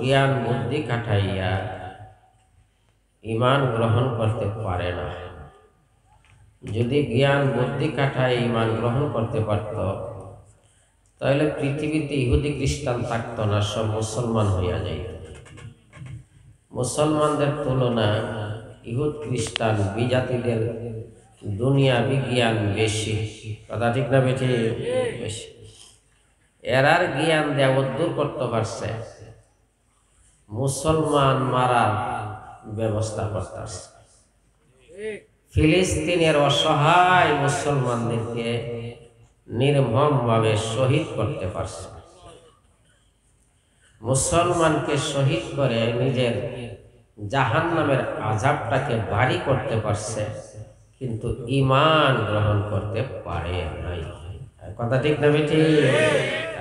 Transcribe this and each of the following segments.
জ্ঞান বুদ্ধি কাটাইয়া ঈমান গ্রহণ করতে পারে না। যদি জ্ঞান বুদ্ধি কাটায় ঈমান গ্রহণ করতে পারত, তাহলে পৃথিবীতে ইহুদি খ্রিস্টান থাকতো না, সব মুসলমান হইয়া যাইত। মুসলমানদের তুলনা ইহুদ খ্রিস্টান বিজাতিদের দুনিয়া বিজ্ঞান বেশি। কথা ঠিক না বেশি? বেশি। এরার জ্ঞান দেওয়া দূর করতে পারছে, মুসলমান মারার ব্যবস্থা করতেছে। ফিলিস্তিনের অসহায় মুসলমানদেরকে নির্মমভাবে শহীদ করতে পারছে। মুসলমানকে শহীদ করে নিজের জাহান্নামের আযাবটাকে ভারী করতে পারছে, কিন্তু ঈমান গ্রহণ করতে পারে নাই। কথা ঠিক না বেটি?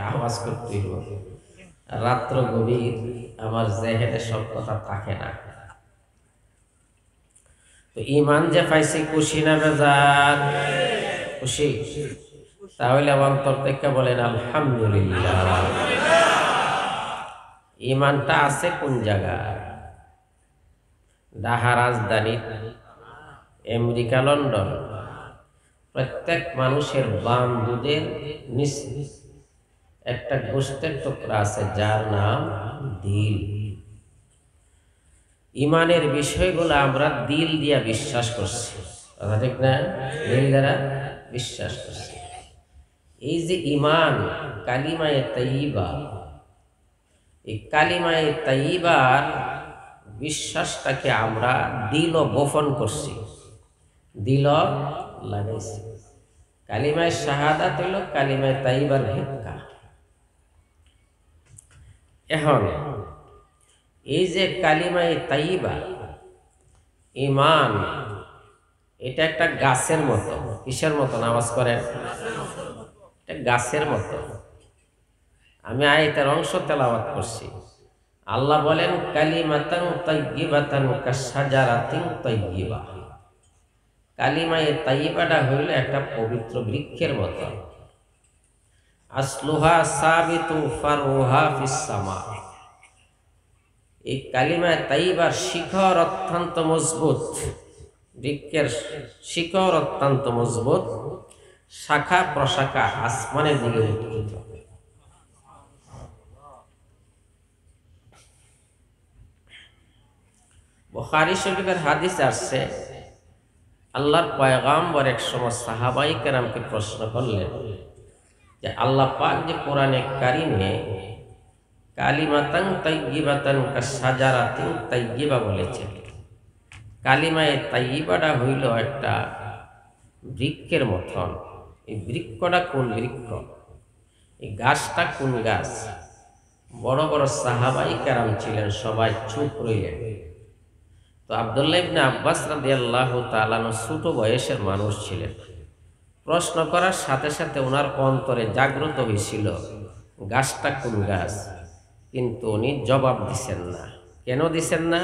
আওয়াজ করতে হবে। রাত্র গভীর, আমার জেহেনে সব কথা থাকে না। তো ঈমান যে পাইছি, খুশি না বেজার? খুশি। তাহলে অন্তর থেকে বলেন আলহামদুলিল্লাহ। ঈমানটা আছে কোন জায়গায়? ঢাকা রাজধানী, আমেরিকা, লন্ডন, প্রত্যেক মানুষের বাম দুধের নিচে একটা গোশতের টুকরা আছে, যার নাম দিল। ঈমানের বিষয়গুলো আমরা দিল দিয়া বিশ্বাস করছি। কথা ঠিক না? দিল দ্বারা বিশ্বাস করছি। এই যে ঈমান, কালিমায়ে তাইয়্যিবা, এই কালিমায়ে তাইয়্যিবার বিশ্বাসটাকে আমরা দিল বপন করছি, দিল লাগাইছি। কালিমায়ে শাহাদাত হইল কালিমায়ে তাইয়্যিবার ভিক্ষা। এখন এই যে কালিমায়ে তাইয়্যিবা, ঈমান, এটা একটা গাছের মতো। কিসের মতো? আওয়াজ করেন। এটা গাছের মতো। আমি আয়াতের অংশ তেলাওয়াত করছি। আল্লাহ বলেন কালিমাতান তাইয়্যিবাতান কাশজারাতিন তাইয়্যিবা। কালিমায়ে তাইয়্যিবাটা হইল একটা পবিত্র বৃক্ষের মতো। আসলুহা সাবিতু ফারউহা ফিস সামা। এই কালিমায়ে তাইয়্যিবার শিকড় অত্যন্ত মজবুত। বৃক্ষের শিকড় অত্যন্ত মজবুত, শাখা প্রশাখা আসমানের দিকে উত্থিত। বুখারী শরীফের হাদিস আসছে, আল্লাহর পয়গম্বর এক সময় সাহাবাই কেরামকে প্রশ্ন করলেন যে আল্লাহ পাক যে কোরআনে কারিমে কালিমাতান তাইয়্যিবাতান কাশজারাতিন তাইয়্যিবা বলেছেন, কালিমায়ে তাইয়্যিবাটা হইল একটা বৃক্ষের মতন। এই বৃক্ষটা কোন বৃক্ষ? এই গাছটা কোন গাছ? বড় বড় সাহাবাই কেরাম ছিলেন, সবাই চুপ রইলেন। তো আব্দুল্লাহ ইবনে আব্বাস রাদিয়াল্লাহু তাআলা ছোট বয়সের মানুষ ছিলেন। প্রশ্ন করার সাথে সাথে ওনার অন্তরে জাগ্রত হয়েছিল গাছটা কোন গাছ, কিন্তু উনি জবাব দিছেন না। কেন দিছেন না?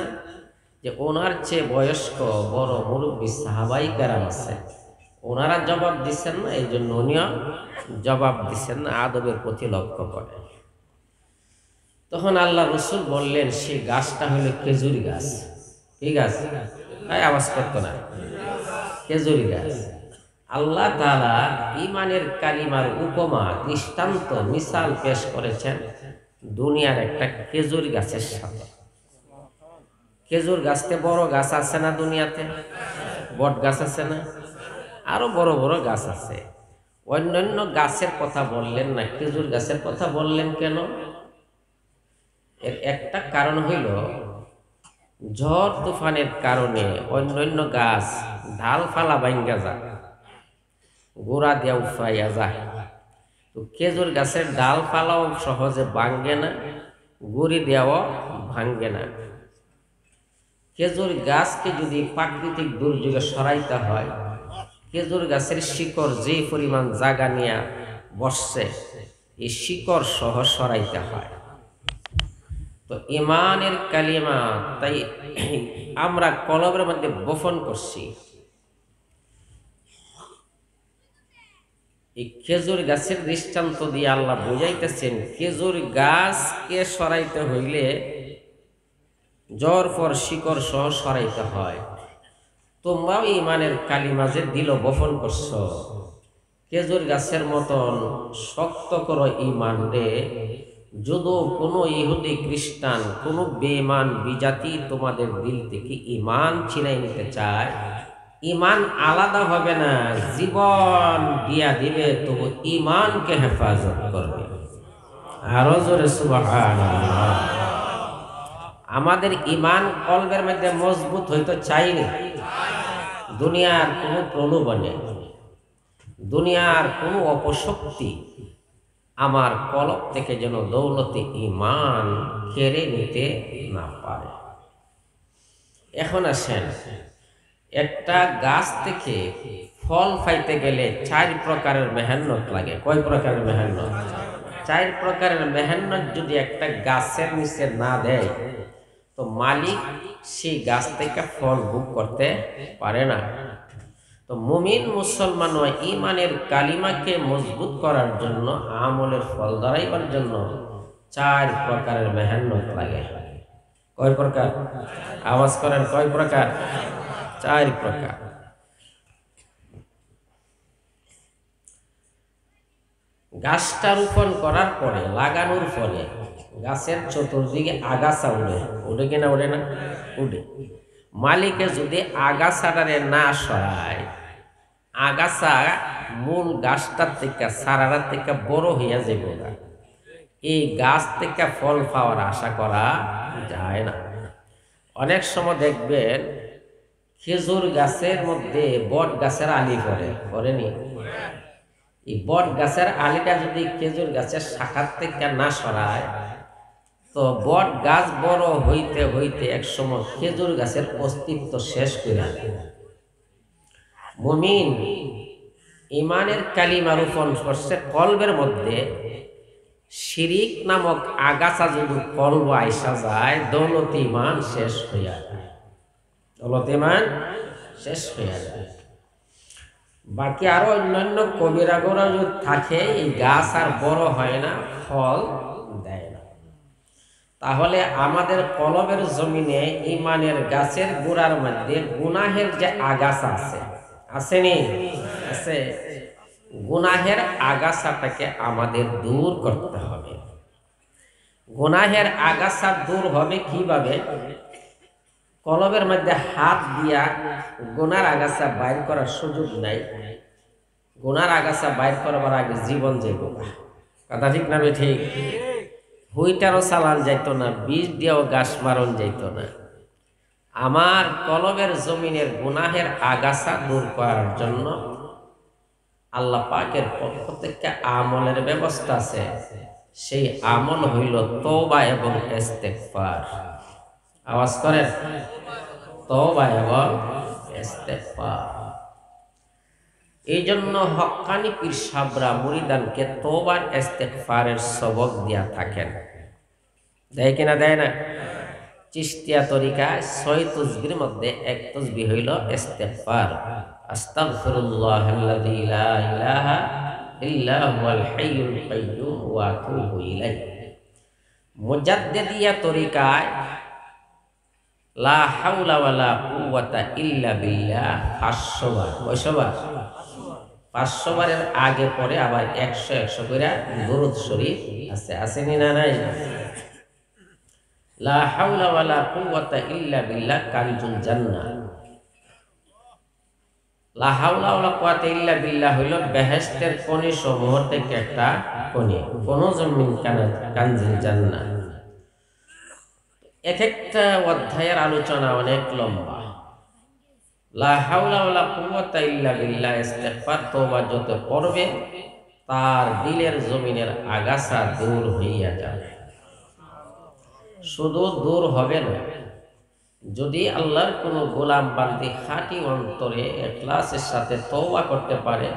যে ওনার চেয়ে বয়স্ক বড় মুরব্বী সাহাবাই কেরাম আছে, ওনারা জবাব দিচ্ছেন না, এই জন্য উনিও জবাব দিচ্ছেন না, আদবের প্রতি লক্ষ্য করে। তখন আল্লাহ রসুল বললেন সেই গাছটা হলো খেজুরি গাছ। কি গাছ? তাই আওয়াজ করতো না? খেজুরি গাছ। আল্লাহ তাআলা ঈমানের কালিমার উপমা, দৃষ্টান্ত, মিসাল পেশ করেছেন দুনিয়ার একটা খেজুর গাছের সাথে। খেজুর গাছতে বড় গাছ আছে না দুনিয়াতে? বট গাছ আছে না? আরো বড় বড় গাছ আছে। অন্যান্য গাছের কথা বললেন না, খেজুর গাছের কথা বললেন কেন? এর একটা কারণ হইল ঝড় তুফানের কারণে অন্যান্য গাছ ডালপালা ভাঙ্গা যায়, গোড়া দিয়া উফাইয়া যায়। তো খেজুর গাছের ডালপালাও সহজে ভাঙ্গে না, গুড়ি দেওয়া ভাঙ্গে না। খেজুর গাছকে যদি প্রাকৃতিক দুর্যোগে সরাইতে হয়, খেজুর গাছের শিকড় যে পরিমাণ জায়গা নিয়ে বসছে, এই শিকড় সহ সরাইতে হয়। তো ঈমানের কালিমা তাই আমরা কলবের মধ্যে বপন করছি। এই খেজুর গাছের দৃষ্টান্ত দিয়ে আল্লাহ বুঝাইতেছেন খেজুর গাছকে সরাইতে হইলে জর পর শিকড় সহ সরাইতে হয়। তোমরাও ইমানের কালিমা যে দিল বপন করছো, খেজুর গাছের মতন শক্ত করো ইমান রে। যদি কোনো ইহুদি খ্রিস্টান কোনো বেঈমান বিজাতি তোমাদের দিল থেকে ইমান ছিনাই নিতে চায়, ইমান আলাদা হবে না, জীবন দিয়া দিবে, তবু ইমানকে হেফাজত করবে। আরো জোরে সুবহানাল্লাহ। আমাদের ইমান কলবের মধ্যে মজবুত হইতে চাইনি দুনিয়ার কোনো প্রলোভনে, দুনিয়ার কোনো অপশক্তি আমার কলব থেকে যেন দৌলতে ইমান কেড়ে নিতে না পারে। এখন আসেন, একটা গাছ থেকে ফল পাইতে গেলে 4 প্রকারের মেহনত লাগে। কয় প্রকারের মেহনত? 4 প্রকারের মেহনত যদি একটা গাছের নিচে না দেয় তো মালিক সেই গাছ থেকে ফল ভোগ করতে পারে না। তো মুমিন মুসলমান ইমানের কালিমাকে মজবুত করার জন্য, আমলের ফল দাঁড়াইবার জন্য 4 প্রকারের মেহনত লাগে। কয় প্রকার? আওয়াজ করেন, কয় প্রকার? 4 প্রকার। গাছটা রোপণ করার পরে, লাগানোর পরে গাছের চতুর্দিকে আগাছা উঠে, উঠে কিনা উঠে না? উঠে। মালিকে যদি আগাছাটারে না সরায়, আগাছা মূল গাছটার থেকে, সারাটার থেকে বড় হইয়া যাবে না, এই গাছ থেকে ফল পাওয়ার আশা করা যায় না। অনেক সময় দেখবেন খেজুর গাছের মধ্যে বট গাছের আলি পড়েনি? এই বট গাছের আলিটা যদি খেজুর গাছের শাখার থেকে না সরায় তো বট গাছ বড় হইতে হইতে এক সময় খেজুর গাছের অস্তিত্ব শেষ করে দেয়। মুমিন ইমানের কালিমা রোপণ করছে কলবের মধ্যে, শিরিক নামক আগাছা যদি কলব আইসা যায়, দৌলত ইমান শেষ হইয়া যায়, দৌলত ইমান শেষ হইয়া যায়। বাকি আরো অন্যান্য কবিরা গোড়া যদি থাকে, এই গাছ আর বড় হয় না, ফল দেয় না। তাহলে আমাদের কলবের জমিনে ইমানের গাছের গোড়ার মধ্যে গুনাহের যে আগাছা আছে, আসেনি? আছে। গুনাহের আগাছাটাকে আমাদের দূর করতে হবে। গুনাহের আগাছা দূর হবে কিভাবে? কলবের মধ্যে হাত দিয়া গুনার আগাছা বাইর করার সুযোগ নাই। গুনার আগাছা বাইর করবার আগে জীবন যাইব, কথা ঠিক না? ঠিক। হুইটারও চালান যাইত না, বীজ দিয়েও গাছ মারণ যাইত না। আমার কলবের জমিনের গুনাহের আগাছা দূর করার জন্য আল্লাহ পাকের পক্ষ থেকে আমলের ব্যবস্থা আছে। সেই আমল হইল তওবা এবং ইস্তেগফার। আওয়াজ করেন, তওবা এবং ইস্তেগফার। এই জন্য হক্কানি পীর সাহেবরা মুরিদানকে তওবা ইস্তেগফারের সবক দিয়া থাকেন। দেয় কিনা? দেয় না? চিশতিয়া তরিকায় 6 তসবির মধ্যে এক তসবিহ হইল ইস্তেগফার। আস্তাগফিরুল্লাহাল্লাযী লা ইলাহা ইল্লা হুয়াল হাইয়ুল কাইয়্যুম ওয়া আতুবু ইলাইহি। মুজাদ্দিদিয়া তরিকায় লা হাওলা ওয়ালা কুওয়াতা ইল্লা বিল্লাহ 500 বার। কয়শো বার? 500 বারের আগে পরে আবার 100 করে দুরূদ শরীফ আছে। আসেনি না? নাই? লা হাওলা ওয়ালা কুওয়াতা ইল্লা বিল্লাহ কানজুল জান্নাহ। লা হাওলা ওয়ালা কুওয়াতা ইল্লা বিল্লাহ হইল বেহেশতের খনি সমূহ থেকে একটা খনি, কোন জমিন কানজুল জান্নাহ। এক একটা অধ্যায়ের আলোচনা অনেক লম্বা। লা হাওলা ওয়ালা কুওয়াতা ইল্লা বিল্লাহ ইস্তেগফার তওবা যত পড়বে তার দিলের জমিনের আগাছা দূর হইয়া যাবে। শুধু দূর হবে না, যদি আল্লাহর কোনো গোলাম বান্দি খাঁটি অন্তরে ইখলাসের সাথে তওবা করতে পারে,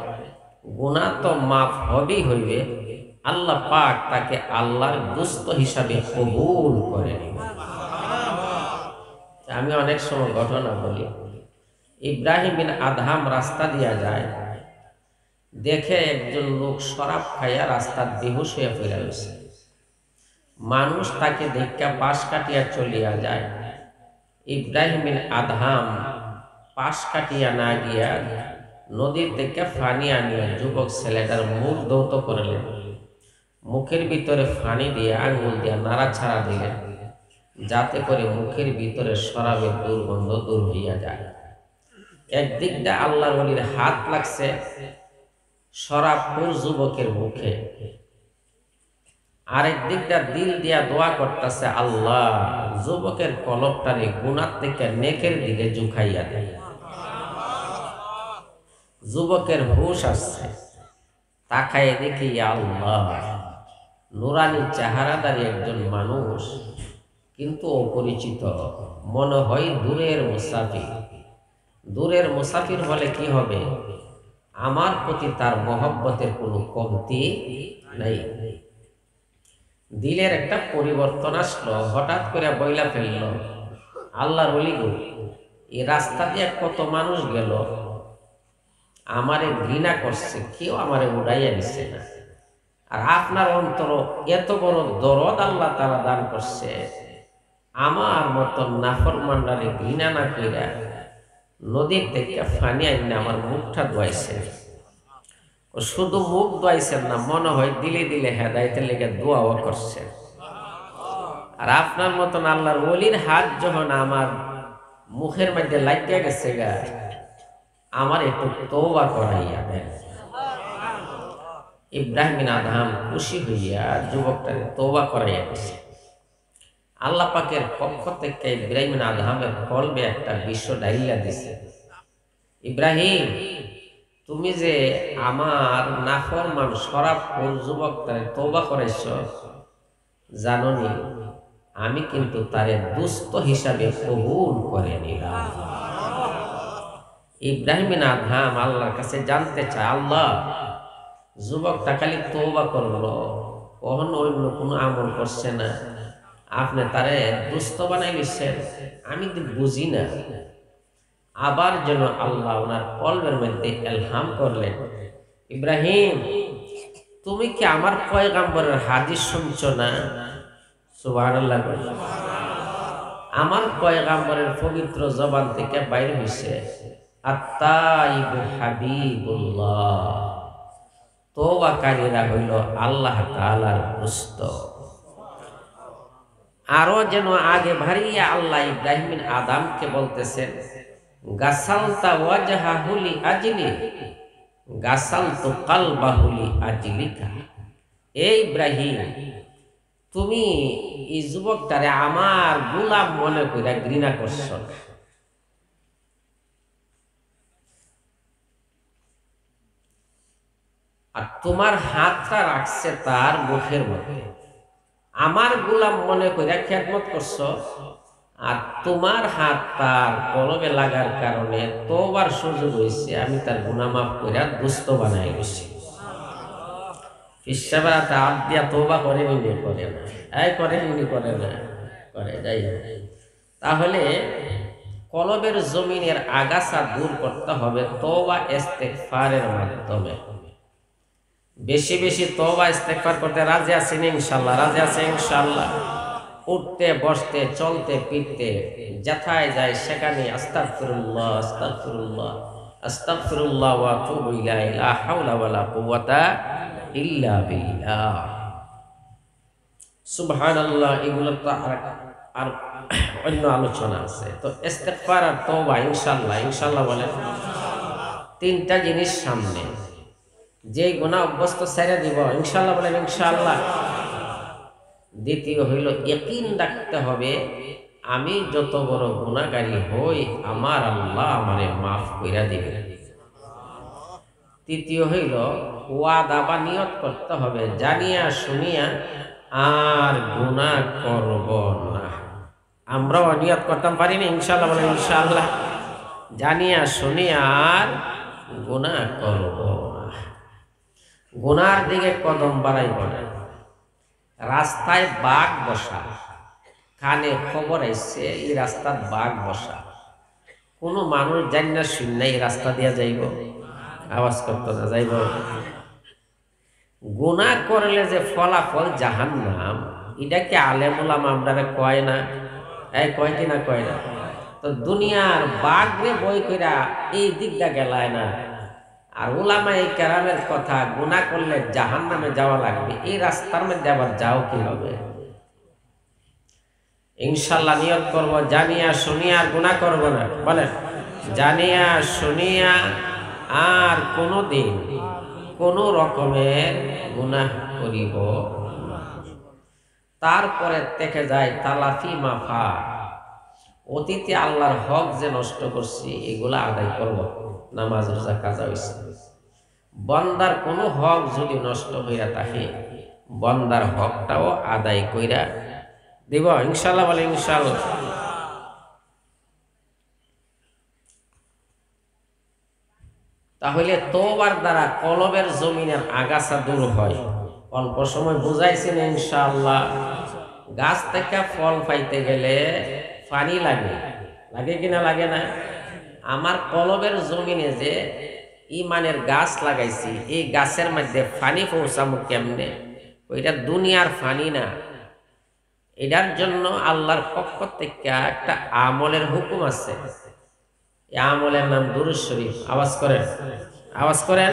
গুনাহ তো মাফ হবেই হইবে, আল্লাহ পাক তাকে আল্লাহর দোস্ত হিসাবে কবুল করে নেবেন। আমি অনেক সময় ঘটনা বলি। ইব্রাহিম বিন আদহাম রাস্তা দিয়া যায়, দেখে একজন লোক শরাব খাইয়া রাস্তার বেহুশ হইয়া পড়ে রয়েছে। মানুষ তাকে দেখা পাশ কাটিয়া চলিয়া যায়। ইব্রাহিম বিন আদহাম পাশ কাটিয়া না গিয়া নদীর থেকে ফানি আনিয়া যুবক ছেলেটার মুখ ধৌত করলেন। মুখের ভিতরে ফানি দিয়ে আঙ্গুল দিয়া নাড়াছাড়া দিলেন, যাতে করে মুখের ভিতরে শরাবের দুর্গন্ধ দূর হইয়া যায়। একদিকটা আল্লাহর ওলির হাত লাগছে শরাবখোর যুবকের মুখে, আরেক দিকটা দিল দিয়া দোয়া করতেছে, আল্লাহ যুবকের কলবটারে গুনাহ থেকে নেকের দিকে ঝুঁকাইয়া দেয়। যুবকের হুশ আসছে, তাকায় দেখি আল্লাহ নুরানি চেহারাদারি একজন মানুষ, কিন্তু অপরিচিত, মনে হয় দূরের মুসাফির। দূরের মুসাফির হলে কি হবে, আমার প্রতি তার মহব্বতের কোনো কমতি নাই। দিলের একটা পরিবর্তন আসলো, হঠাৎ করে বইলা ফেললো, আল্লাহর ওলি গো, এই রাস্তা দিয়ে কত মানুষ গেল, আমারে ঘৃণা করছে, কেউ আমারে উড়াইয়া দিচ্ছে না। আর আপনার অন্তর এত বড় দরদ আল্লাহ তারা দান করছে, আমার মতন নাফরমানদারে ঘৃণা না কইরা নদীর থেকে ফানি আইনে আমার মুখটা ধোয়াইছে। ও শুধু মুখ ধোয়াইছেন না, মনে হয় দিলে দিলে হেদায়েতের লেগে দোয়াও করছে। আর আপনার মতন আল্লাহর ওলির হাত যখন আমার মুখের মধ্যে লাগিয়া গেছে গা, আমার একটু তওবা করাইয়া দেন। ইব্রাহিম বিন আদহাম খুশি হইয়া যুবকটাকে তওবা করাইয়া দিছে। আল্লাহ পাকের পক্ষ থেকে ইব্রাহিম বিন আদহামের কলবে একটা বিশ্ব ডাইলা দিছে, ইব্রাহিম তুমি যে আমার নাফরমান শরাবখোর যুবকটারে তওবা করাইছ, জাননি আমি কিন্তু তারে দুস্থ হিসাবে কবুল করে নিলাম। ইব্রাহিম বিন আদহাম আল্লাহর কাছে জানতে চায়, আল্লাহ যুবকটা খালি তওবা করলো, কখনো অন্য কোনো আমল করছে না, আপনি তারে দুস্থ বানাই দিচ্ছেন, আমি তো বুঝি না। আবার যেন আল্লাহ ওনার কলবের মধ্যে ইলহাম করলেন, ইব্রাহিম তুমি কি আমার পয়গাম্বরের হাদিস শুনছো না? সুবহানাল্লাহ। আমার পয়গাম্বরের পবিত্র জবান থেকে বাইর হইছে, আত-তাইবু হাবিবুল্লাহ, তওবাকারীরা হইল আল্লাহ তাআলার দোস্ত। আরো যেন আগে ভারিয়া আল্লাহ ইব্রাহিম বিন আদমকে বলতেছেন, গাসালতা ওয়াজহাহু লি আজলি গাসালতু কলবাহু লি আজলিকা। এই ইব্রাহিম তুমি এই যুবকটারে আমার গোলাম মনে কইরা ঘৃণা করছো না, আর তোমার হাতটা রাখছে তার মুখের মধ্যে, আমার গোলাম মনে কইরা খেদমত করছো, আর তোমার হাত তার কলবে লাগার কারণে তওবার সুযোগ হয়েছে, আমি তার গুনাহ মাফ কইরা দুস্থ বানাই গেছি। ফিসাবা তাআব দিয়া তওবা করে নিনি, করে না, এই করে নিনি, করে না, করে যাই। তাহলে কলবের জমিনের আগাছা দূর করতে হবে তওবা ইস্তেগফারের মাধ্যমে। বেশি বেশি তওবা ইস্তেগফার করতে রাজি আছেন ইনশাআল্লাহ? রাজি আছেন ইনশাআল্লাহ? উঠতে বসতে চলতে ফিরতে যেথায় যায় সেখানে আস্তাগফিরুল্লাহ আস্তাগফিরুল্লাহ আস্তাগফিরুল্লাহ ওয়া আতুবু ইলাইহি, লা হাওলা ওয়ালা কুওয়াতা ইল্লা বিল্লাহ। সুবহানাল্লাহ। এগুলো তো আর অন্য আলোচনা আছে। তো ইস্তেগফার আর তওবা ইনশাআল্লাহ, ইনশাআল্লাহ বলেন, তিনটা জিনিস সামনে, যে গুনাহ অভ্যস্ত ছেড়ে দিব ইনশাআল্লাহ বলেন, ইনশাআল্লাহ। দ্বিতীয় হইল ইয়াকিন রাখতে হবে, আমি যত বড় গুনাহগারী হই আমার আল্লাহ আমারে মাফ কইরা দিবেন। তৃতীয় হইল ওয়াদা বা নিয়ত করতে হবে, জানিয়া শুনিয়া আর গুনাহ করব না। আমরাও নিয়ত করতাম পারি না, ইনশাআল্লাহ বলেন, ইনশাআল্লাহ। জানিয়া শুনিয়া আর গুনাহ করব না। গুনার দিকে কদম বাড়াইব না। রাস্তায় বাঘ বসা, কানে খবর আইছে এই রাস্তার বাঘ বসা, কোনো মানুষ জানি না শুন না এই রাস্তা দিয়া যাইব, আওয়াজ করতো না যাইব। গুনাহ করলে যে ফলাফল জাহান্নাম, এটা কি আলেম ওলামা আমরারে কয় না? এই কয় কি না কয় না? তো দুনিয়ার বাগরে বই কইরা এই দিকটা গেলায় না। আর উলামায়ে কেরামের কথা, গুনাহ করলে জাহান্নামে যাওয়া লাগবে, এই রাস্তার মধ্যে আবার যাও কিভাবে? ইনশাআল্লাহ নিয়ত করব, জানিয়া শুনিয়া আর গুনাহ করব না। বলেন, জানিয়া শুনিয়া আর কোনোদিন কোন রকমের গুনাহ করিব। তারপরে থেকে যায় তালাফি মাফা, অতীতে আল্লাহর হক যে নষ্ট করছি এগুলা আদায় করব। নামাজ রোজা কাজা হইছে, বান্দার কোনো হক যদি নষ্ট হইয়া থাকে বান্দার হকটাও আদায় কইরা দিব ইনশাআল্লাহ। বলে ইনশাআল্লাহ। তাহলে তওবার দ্বারা কলবের জমিনের আগাছা দূর হয়। অল্প সময় বুঝাইছেন ইনশাআল্লাহ। গাছ থেকে ফল পাইতে গেলে পানি লাগে, লাগে কিনা লাগে না? আমার কলবের জমিনে যে ইমানের গাছ লাগাইছি, এই গাছের মধ্যে পানি পৌঁছামু কেমনে? ওইটা দুনিয়ার পানি না, এটার জন্য আল্লাহর পক্ষ থেকে একটা আমলের হুকুম আছে। এই আমলের নাম দুরূদ শরীফ। আওয়াজ করেন, আওয়াজ করেন,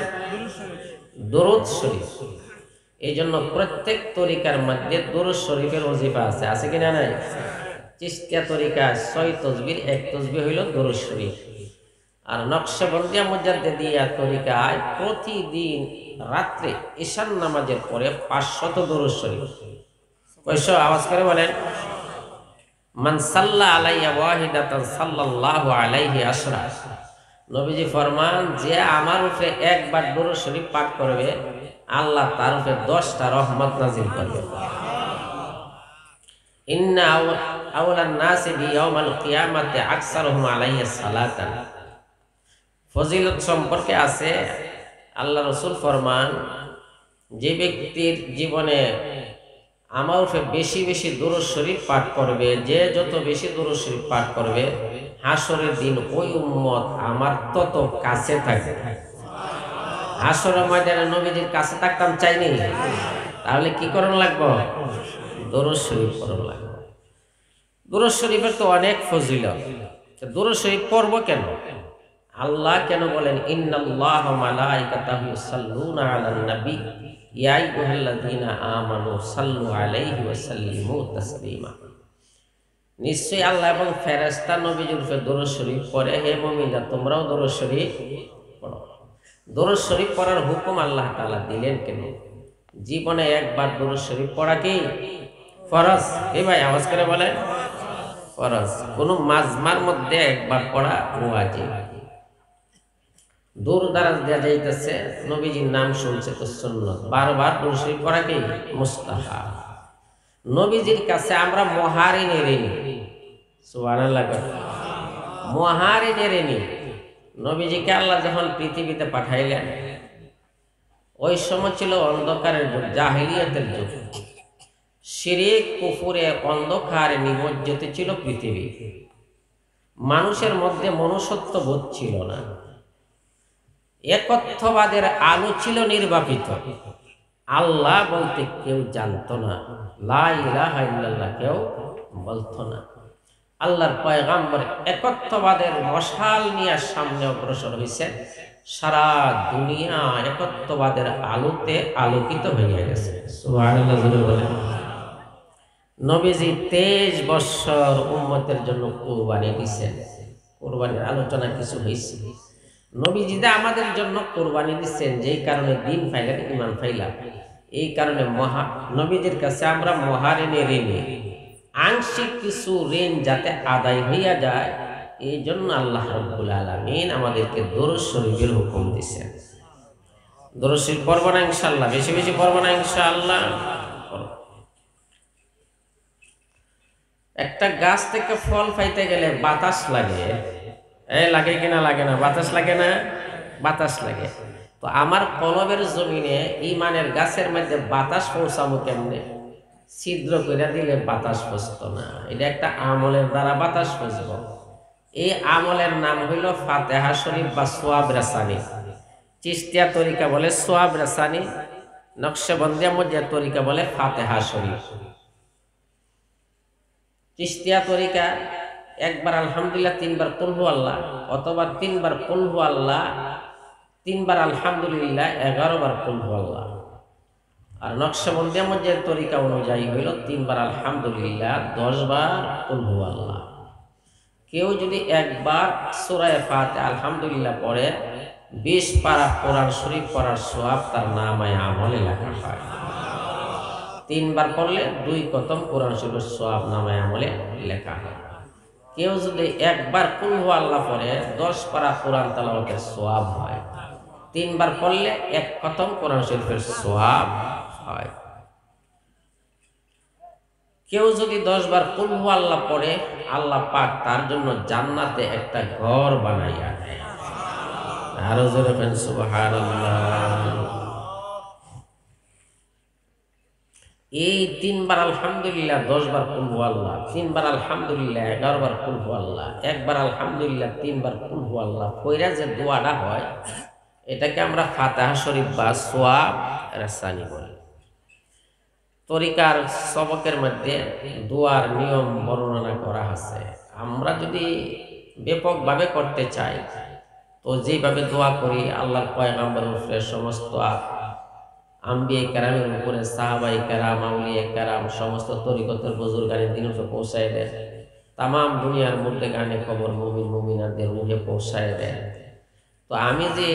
দুরূদ শরীফ। এই জন্য প্রত্যেক তরিকার মধ্যে দুরূদ শরীফের ওজিফা আছে, আছে কিনা নাই? চিশতিয়া তরিকা 6 তসবির 1 তসবিহ হইল দুরূদ শরীফ। আর নকশবন্দিয়া মুজাদ্দিদিয়া তরিকায় প্রতিদিন রাত্রে ঈশান নামাজের পরে 500 দুরূদ শরীফ। কয়শো? আওয়াজ করে বলেন। মান সাল্লা আলাইয়া ওয়াহিদাতান সাল্লাল্লাহু আলাইহি আশরা। নবীজি ফরমান, যে আমার উপরে একবার দুরূদ শরীফ পাঠ করবে আল্লাহ তার উপরে 10টা রহমত নাজিল করবে। ইন্না আওলান নাসি বিয়াউমিল কিয়ামাতি আকসারুহুম আলাইহি সালাতান। ফজিলত সম্পর্কে আছে, আল্লাহ রাসূল ফরমান, যে ব্যক্তির জীবনে আমার উপরে বেশি বেশি দুরূদ শরীফ পাঠ করবে, যে যত বেশি দুরূদ শরীফ পাঠ করবে হাসরের দিন ওই উম্মত আমার তত কাছে থাকবে। হাসরের ময়দানে নবীজির কাছে থাকতাম চাইনি, তাহলে কি করণ লাগবে? দুরূদ শরীফ পড়ন লাগবে। দুরূদ শরীফের তো অনেক ফজিলত। দুরূদ শরীফ পড়ব কেন? আল্লাহ কেন বলেন ইন্নাল্লাহা ওয়া মালাইকাতাহু ইউসাল্লুনা আলান নবী ইয়া আইয়ুহাল্লাযীনা আমানু সাল্লু আলাইহি ওয়া সাল্লিমু তাসলিমা। নিশ্চয়ই আল্লাহ এবং ফেরেশতা নবীর উপরে দুরূদ শরীফ পড়ে। হে মুমিনরা, তোমরাও দুরূদ শরীফ পড়ো। দুরূদ শরীফ পড়ার হুকুম আল্লাহ তাআলা দিলেন কেন? জীবনে একবার দুরূদ শরীফ পড়া কি ফরজ? এই ভাই আওয়াজ করে বলেন, ফরজ। কোন মাজমার মধ্যে একবার পড়া ওয়াজিব। দূর দারাজ দেয়া যাইতেছে, নবীজির নাম শুনছে তো সুন্নাত, বারবার দুরূদ শরীফ পড়া কি মুস্তাহাব। নবীজির কাছে আমরা মুহারিনের ঋণী। সুবহানাল্লাহ। মুহারিনের ঋণী। নবীজিকে আল্লাহ যখন পৃথিবীতে পাঠাইলেন, ওই সময় ছিল অন্ধকারের যুগ, জাহিলিয়াতের যুগ। শিরক কুফুরে অন্ধকারে নিমজ্জিত ছিল পৃথিবী। মানুষের মধ্যে মনুষ্যত্ব বোধ ছিল না, একত্ববাদের আলো ছিল নির্বাপিত। আল্লাহ বলতে কেউ জানতো না, লা ইলাহা ইল্লাল্লাহ কেউ বলতো না। আল্লাহর পয়গাম্বর একত্ববাদের মশাল নিয়ে সামনে অগ্রসর হয়েছে। সারা দুনিয়া একত্ববাদের আলোতে আলোকিত হয়ে গেছে। সুবহানাল্লাহ বলেন। নবীজি 23 বছর উম্মতের জন্য কুরবানি দিয়েছেন। কুরবানির আলোচনা কিছু হয়েছে। নবীজি যে আমাদের জন্য কুরবানি দিচ্ছেন, যেই কারণে দিন ফাইলাম, ইমান ফাইলাম, এই কারণে নবীজির কাছে আমরা মুহারিনের ঋণী। আংশিক কিছু ঋণ যাতে আদায় হইয়া যায়, এই জন্য আল্লাহ রাব্বুল আলামিন আমাদেরকে দুরূদ শরীফের হুকুম দিয়েছেন। দুরূদ শরীফ পড়ব না ইনশাআল্লাহ? বেশি বেশি পড়ব না ইনশাআল্লাহ? একটা গাছ থেকে ফল পাইতে গেলে বাতাস লাগে। লাগে কিনা লাগে না? বাতাস লাগে না? বাতাস লাগে। তো আমার কলবের জমিনে ইমানের গাছের মধ্যে বাতাস পৌঁছাবো কেমনে? ছিদ্র করে দিলে বাতাস পৌঁছতো না। এটা একটা আমলের দ্বারা বাতাস পৌঁছব। এই আমলের নাম হইল ফাতিহা শরীফ বা সোয়াব রাসানি। চিশতিয়া তরিকা বলে সোয়াব রাসানি, নকশবন্দিয়া মজিয়া তরিকা বলে ফাতেহা শরীফ। চিশতিয়া তরিকা একবার আলহামদুলিল্লাহ, তিনবার কুল হু আল্লাহ, অথবা তিনবার কুল হু আল্লাহ, তিনবার আলহামদুলিল্লাহ, 11 বার কুল হু আল্লাহ। আর নকশবন্দিয়া মজিয়া তরিকা অনুযায়ী হইল তিনবার আলহামদুলিল্লাহ, 10 বার কুল হু আল্লাহ। কেউ যদি একবার সূরা ফাতিহা আলহামদুলিল্লাহ পড়ে 20 পারা কোরআন শরীফ পড়ার সওয়াব তার নামায়ে আমলে লেখা হয়। 3 বার পড়লে 2 খতম কোরআন শরীফের সওয়াব নামায়ে আমলে লেখা হয়। কেউ যদি একবার কুল হু আল্লাহ পড়ে 10 পারা কোরআন তেলাওয়াতের সওয়াব হয়। 3 বার পড়লে 1 খতম কোরআন শরীফের সওয়াব হয়। কেউ যদি 10 বার কুল হু আল্লাহ পড়ে, আল্লাহ পাক তার জন্য জান্নাতে একটা ঘর বানাইয়া দেয়। আরো জোরে বলেন সুবহানাল্লাহ। এই 3 বার আলহামদুলিল্লাহ, 10 বার কুল হু আল্লাহ, 3 বার আলহামদুলিল্লাহ, 11 বার কুল হু আল্লাহ, 1 বার আলহামদুলিল্লাহ, 3 বার কুল হু আল্লাহ কইরা যে দোয়াটা হয়, এটাকে আমরা ফাতিহা শরীফ বা সোয়াব রাসানি বলি। তরিকার সবকের মধ্যে দোয়ার নিয়ম বর্ণনা করা আছে। আমরা যদি ব্যাপকভাবে করতে চাই তো যেভাবে দোয়া করি আল্লাহর পয়গম্বরের উপরে, সমস্ত আম্বিয়া কেরামের উপরে, সাহাবাই কেরাম, আউলিয়া কেরাম, সমস্ত তরিকতের বুজুর্গানি দিন উপরে পৌঁছায় দেয়। তাম দুনিয়ার মধ্যে গানে খবর মুমিন মুমিনাদের রুহে পৌঁছায় দেয়। তো আমি যে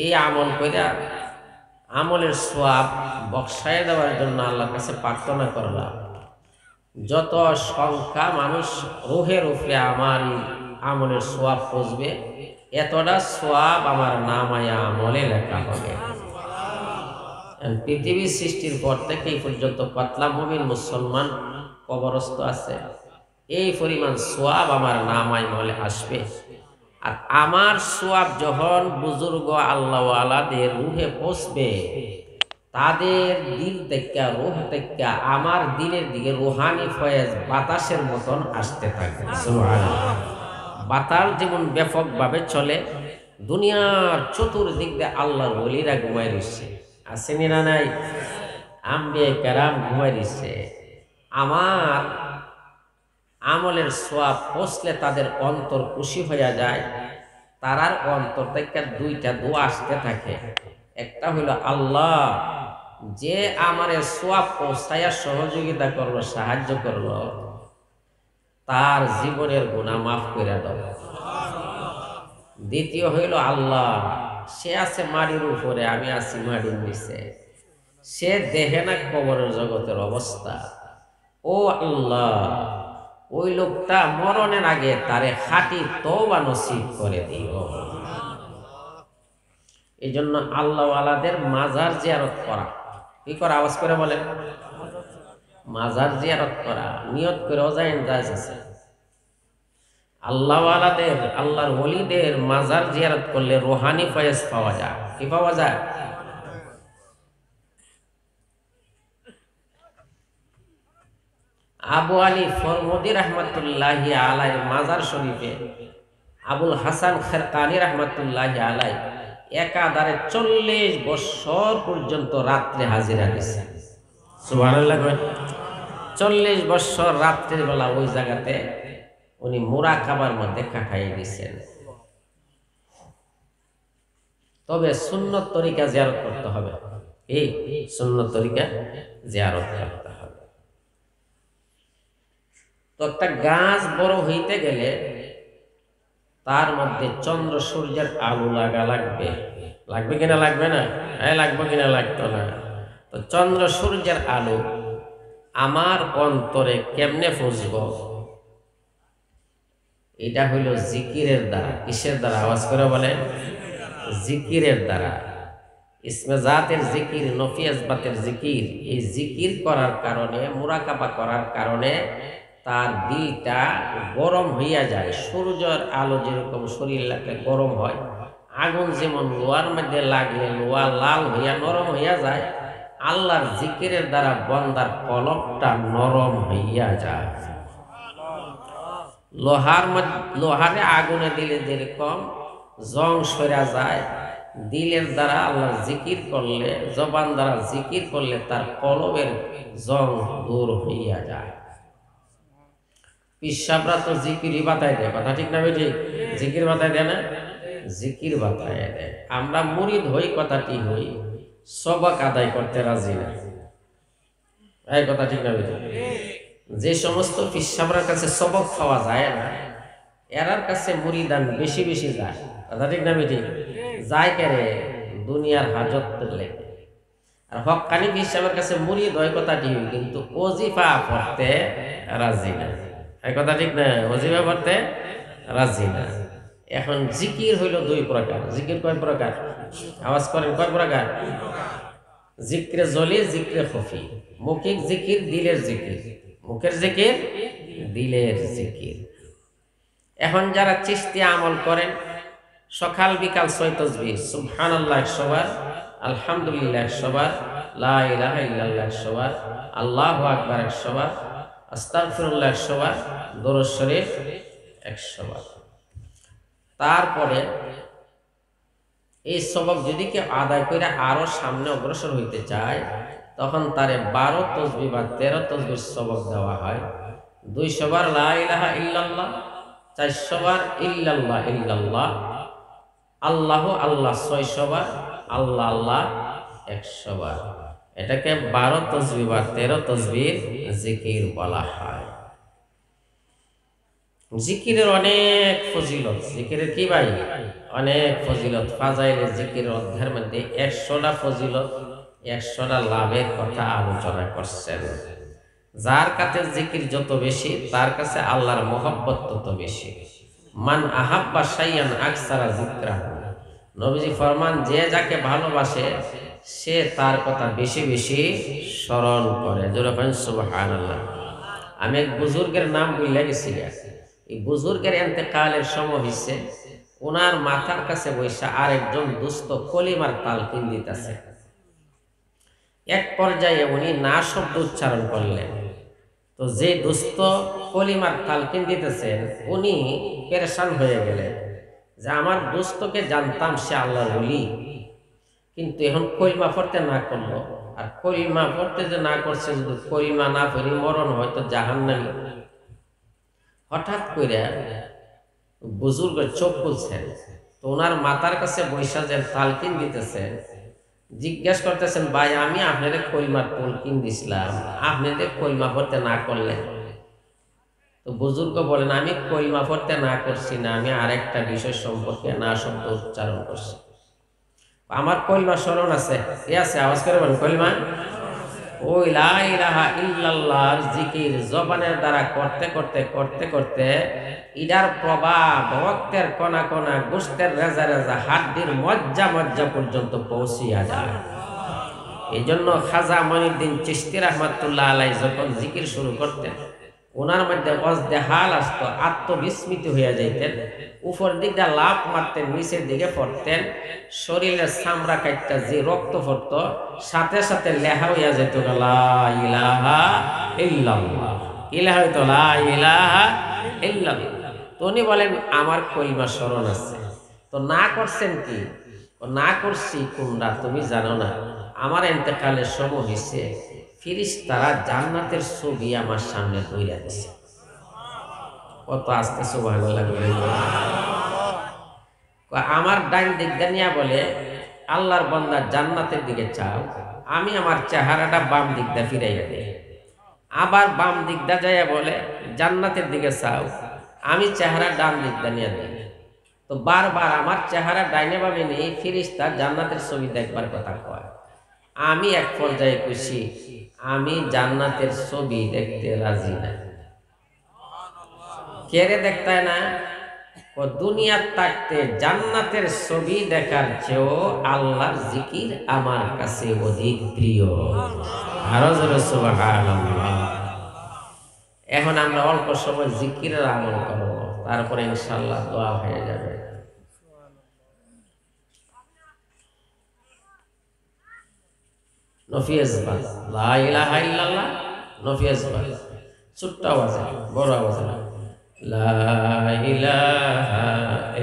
এই আমল করে আমলের সোয়াব বক্সায় দেওয়ার জন্য আল্লাহর কাছে প্রার্থনা করলাম, যত সংখ্যা মানুষ রুহের উপরে আমার আমলের সোয়াব পৌঁছবে, এতটা সোয়াব আমার নামায়ে আমলে লেখা হবে। পৃথিবীর সৃষ্টির পর থেকে এই পর্যন্ত কতলা মুমিন মুসলমান কবরস্থ আছে, এই পরিমাণ সোয়াব আমার নামায়ে আমলে আসবে। আর আমার সোয়াব যখন বুজুর্গ আল্লাহওয়ালাদের রুহে পৌঁছবে, তাদের দিল থেকে, রুহ থেকে আমার দিলের দিকে রুহানি ফয়েজ বাতাসের মতন আসতে থাকবে। সুবহানাল্লাহ। বাতাস যেমন ব্যাপকভাবে চলে, দুনিয়ার চতুর্দিক দিয়ে আল্লাহর ওলিরা ঘুমাই রয়েছে, আসেনি না নাই? আম্বিয়া কেরাম ঘুমাই রয়েছে। আমার আমলের সোয়াব পৌঁছলে তাদের অন্তর খুশি হইয়া যায়। তারার অন্তর থেকে 2টা দোয়া আসতে থাকে। একটা হইল, আল্লাহ যে আমারে সোয়াব পৌঁছাইয়া সহযোগিতা করলো, সাহায্য করলো, তার জীবনের গুনাহ মাফ করে দাও। দ্বিতীয় হইল, আল্লাহ সে আছে মাটির উপরে, আমি আছি মাটির নিচে, সে দেখে না কবরের জগতের অবস্থা। ও আল্লাহ, ওই লোকটা মরণের আগে তারে খাঁটি তওবা নসিব করে দিও। এই জন্য আল্লাহওয়ালাদের মাজার জিয়ারত করা, কি করা? আওয়াজ করে বলেন। মাজার জিয়ারত করা নিয়ত করেও যায় আছে। আল্লাহওয়ালাদের, আল্লাহর ওলিদের মাজার জিয়ারত করলে রুহানি ফয়েজ পাওয়া যায়। কি পাওয়া যায়? আবু আলী ফরমদি রহমতুল্লাহি আলাইহির মাজার শরীফে আবুল হাসান খেরকানি রহমতুল্লাহি আলাইহি একাধারে 40 বছর পর্যন্ত রাত্রে হাজিরা দিয়েছে। সুবহানাল্লাহ। 40 বছর রাত্রের বেলা ওই জায়গাতে উনি মুরাকাবার মধ্যে কাটাই দিয়েছেন। তবে সুন্নত তরিকা জিয়ারত করতে হবে। এই সুন্নত তরিকা জিয়ারত করতে হবে। তো একটা গাছ বড় হইতে গেলে তার মধ্যে চন্দ্র সূর্যের আলো লাগা লাগবে। লাগবে কিনা? লাগবে না? লাগবে কিনা? লাগতো না। তো চন্দ্র সূর্যের আলো আমার অন্তরে কেমনে পৌঁছব? এটা হইল জিকিরের দ্বারা। কিসের দ্বারা? আওয়াজ করে বলে। জিকিরের দ্বারা। ইসমে জাতের জিকির, নফি আসবাতের জিকির। এই জিকির করার কারণে, মুরাকাবা করার কারণে তার দিলটা গরম হইয়া যায়। সূর্যের আলো যেরকম শরীর লাগলে গরম হয়, আগুন যেমন লোহার মধ্যে লাগলে লোহা লাল হইয়া নরম হইয়া যায়, আল্লাহর জিকিরের দ্বারা বান্দার কলবটা নরম হইয়া যায়। লোহারে আগুনে দিলে যেরকম জং সরা যায়, দিলের দ্বারা আল্লাহর জিকির করলে, জবান দ্বারা জিকির করলে তার কলবের জং দূর হইয়া যায়। পিসাবরা তো জিকিরই বাতায় দেয়, কথা ঠিক না বেঠিক? জিকির বাতায় দেয় না? জিকির বাতায় দেয়। আমরা মুরিদ হই, কথাটি হই, সবক আদায় করতে রাজি না। এই কথা ঠিক না বেঠিক? যে সমস্ত পিসাবরার কাছে সবক খাওয়া যায় না, এরার কাছে মুরিদান বেশি বেশি যায়, কথা ঠিক না বেঠিক? যায় কেরে? দুনিয়ার হাজত লেগে। আর হক্কানি পিসাবের কাছে মুরিদ হয়, কথাটি হই, কিন্তু ওজিফা পড়তে রাজি না। এই কথা ঠিক না? ওজিফা পড়তে রাজি না। এখন জিকির হইল দুই প্রকার। জিকির কয় প্রকার? আওয়াজ করেন, কয় প্রকার? জিক্রে জলি, জিক্রে খফি। মৌখিক জিকির, দিলের জিকির। মুখের জিকির, দিলের জিকির। এখন যারা চিশতি আমল করেন, সকাল বিকাল 6 তাসবিহ, সুবহানাল্লাহ 100 বার, আলহামদুলিল্লাহ 100 বার, লা ইলাহা ইল্লাল্লাহ 100 বার, আল্লাহু আকবার 100 বার, আস্তাগফিরুল্লাহ 100 বার, দরুদ শরীফ 100 বার। তারপরে এই সবক যদি কেউ আদায় করে আরো সামনে অগ্রসর হইতে চায়, তখন তারে 12 তাসবিহ বা 13 তাসবিহ সবক দেওয়া হয়। 200 বার লা ইলাহা ইল্লাল্লাহ, 400 বার ইল্লাল্লাহ ইল্লাল্লাহ, আল্লাহ আল্লাহ 600 বার, আল্লাহ আল্লাহ 100 বার। এটাকে 12 তাসবিহ বা 13 তাসবিহ জিকির বলা হয়। জিকিরের অনেক ফজিলত। জিকিরের কি ভাই? অনেক ফজিলত। ফাজাইলে জিকিরের অধ্যায়ের মধ্যে 100টা ফজিলত, 100টা লাভের কথা আলোচনা করছেন। যার কাছে জিকির যত বেশি, তার কাছে আল্লাহর মহব্বত তত বেশি। মান আহাব্বা শাইয়ান আকসারা যিকরাহু। নবীজি ফরমান, যে যাকে ভালোবাসে সে তার কথা বেশি বেশি স্মরণ করে। জোরে বলেন সুবহানাল্লাহ। আমি এক বুজুর্গের নাম ভুলে গেছি। এই বুজুর্গের ইন্তেকালের সময় হইছে, ওনার মাথার কাছে বৈশা আরেকজন দুস্থ কলিমার তালকিন দিতেছে। এক পর্যায়ে উনি না শব্দ উচ্চারণ করলেন। তো যে দুস্থ কলিমার তালকিন দিতেছেন, উনি পেরেশান হয়ে গেলেন যে আমার দুস্থকে জানতাম সে আল্লাহর ওলি, কিন্তু এখন কলিমা পড়তে না করলো। আর কলিমা পড়তে যে না করছে, যদি কলিমা না পড়ি মরণ হয়তো জাহান্নামী। হঠাৎ করে বুজুর্গ চোখ খুলছেন, তো ওনার মাথার কাছে বৈশা যে তালকিন দিতেছেন, জিজ্ঞাসা করতেছেন, ভাই আমি আপনাদের কলিমার তালকিন দিছিলাম, আপনাদের কলিমা পড়তে না করলেন। তো বুজুর্গ বলেন, আমি কলিমা পড়তে না করছি না, আমি আরেকটা বিষয় সম্পর্কে না শব্দ উচ্চারণ করছি। আমার কলিমা স্মরণ আছে, এ আছে, আওয়াজ করে বলেন কলিমা। ওই লা ইলাহা ইল্লাল্লাহর জিকির জবানের দ্বারা করতে করতে করতে করতে ইডার প্রভাব রক্তের কণা কণা, গোশতের রেজা রেজা, হাড্ডির মজ্জা মজ্জা পর্যন্ত পৌঁছিয়া যায়। এই জন্য খাজা মঈনুদ্দিন চিশতি রাহমাতুল্লাহ আলাইহি যখন জিকির শুরু করতেন, ওনার মধ্যে অজদেহাল আসতো, আত্মবিস্মৃত হইয়া যাইতেন। উপর দিকটা লাফ মারতেন, নিচের দিকে পড়তেন, শরীরের চামড়া কাটটা যে রক্ত পড়ত, সাথে সাথে লেহা হইয়া যেত লা ইলাহা ইল্লাল্লাহ। কি লেহা হইতো? লা ইলাহা ইল্লাল্লাহ। তো উনি বলেন, আমার কলিমা স্মরণ আছে। তো না করছেন কি? না করছি কোনটা তুমি জানো না? আমার ইন্তেকালের সময় হয়েছে, ফেরেশতারা জান্নাতের ছবি আমার সামনে ধইরা দিছে। কত আস্তে সুবহানাল্লাহ বলে। আমার ডাইন দিক দানিয়া বলে, আল্লাহর বান্দা জান্নাতের দিকে চাও, আমি আমার চেহারাটা বাম দিক দা ফিরাইয়া দেই। আবার বাম দিক দা যাইয়া বলে, জান্নাতের দিকে চাও, আমি চেহারা ডান দিক দানিয়া দেই। তো বারবার আমার চেহারা ডাইনে বামে নেই, ফেরেশতা জান্নাতের ছবি দেখবার কথা কয়। আমি এক পর্যায়ে কইছি, আমি জান্নাতের ছবি দেখতে রাজি না। কেরে দেখতে না? ও দুনিয়ার থাকতে জান্নাতের ছবি দেখার চেয়েও আল্লাহর জিকির আমার কাছে অধিক প্রিয়। আরো জোরে সুবহানাল্লাহ। এখন আমরা অল্প সময় জিকিরের আমল করব, তারপরে ইনশাআল্লাহ দোয়া হয়ে যাবে। নফিয়াজবাদ লা ইলাহা ইল্লাল্লাহ, নফিয়াজবাদ ছোট্ট আওয়াজে, বড় আওয়াজে না। লা ইলাহা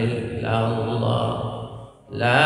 ইল্লাল্লাহ, লা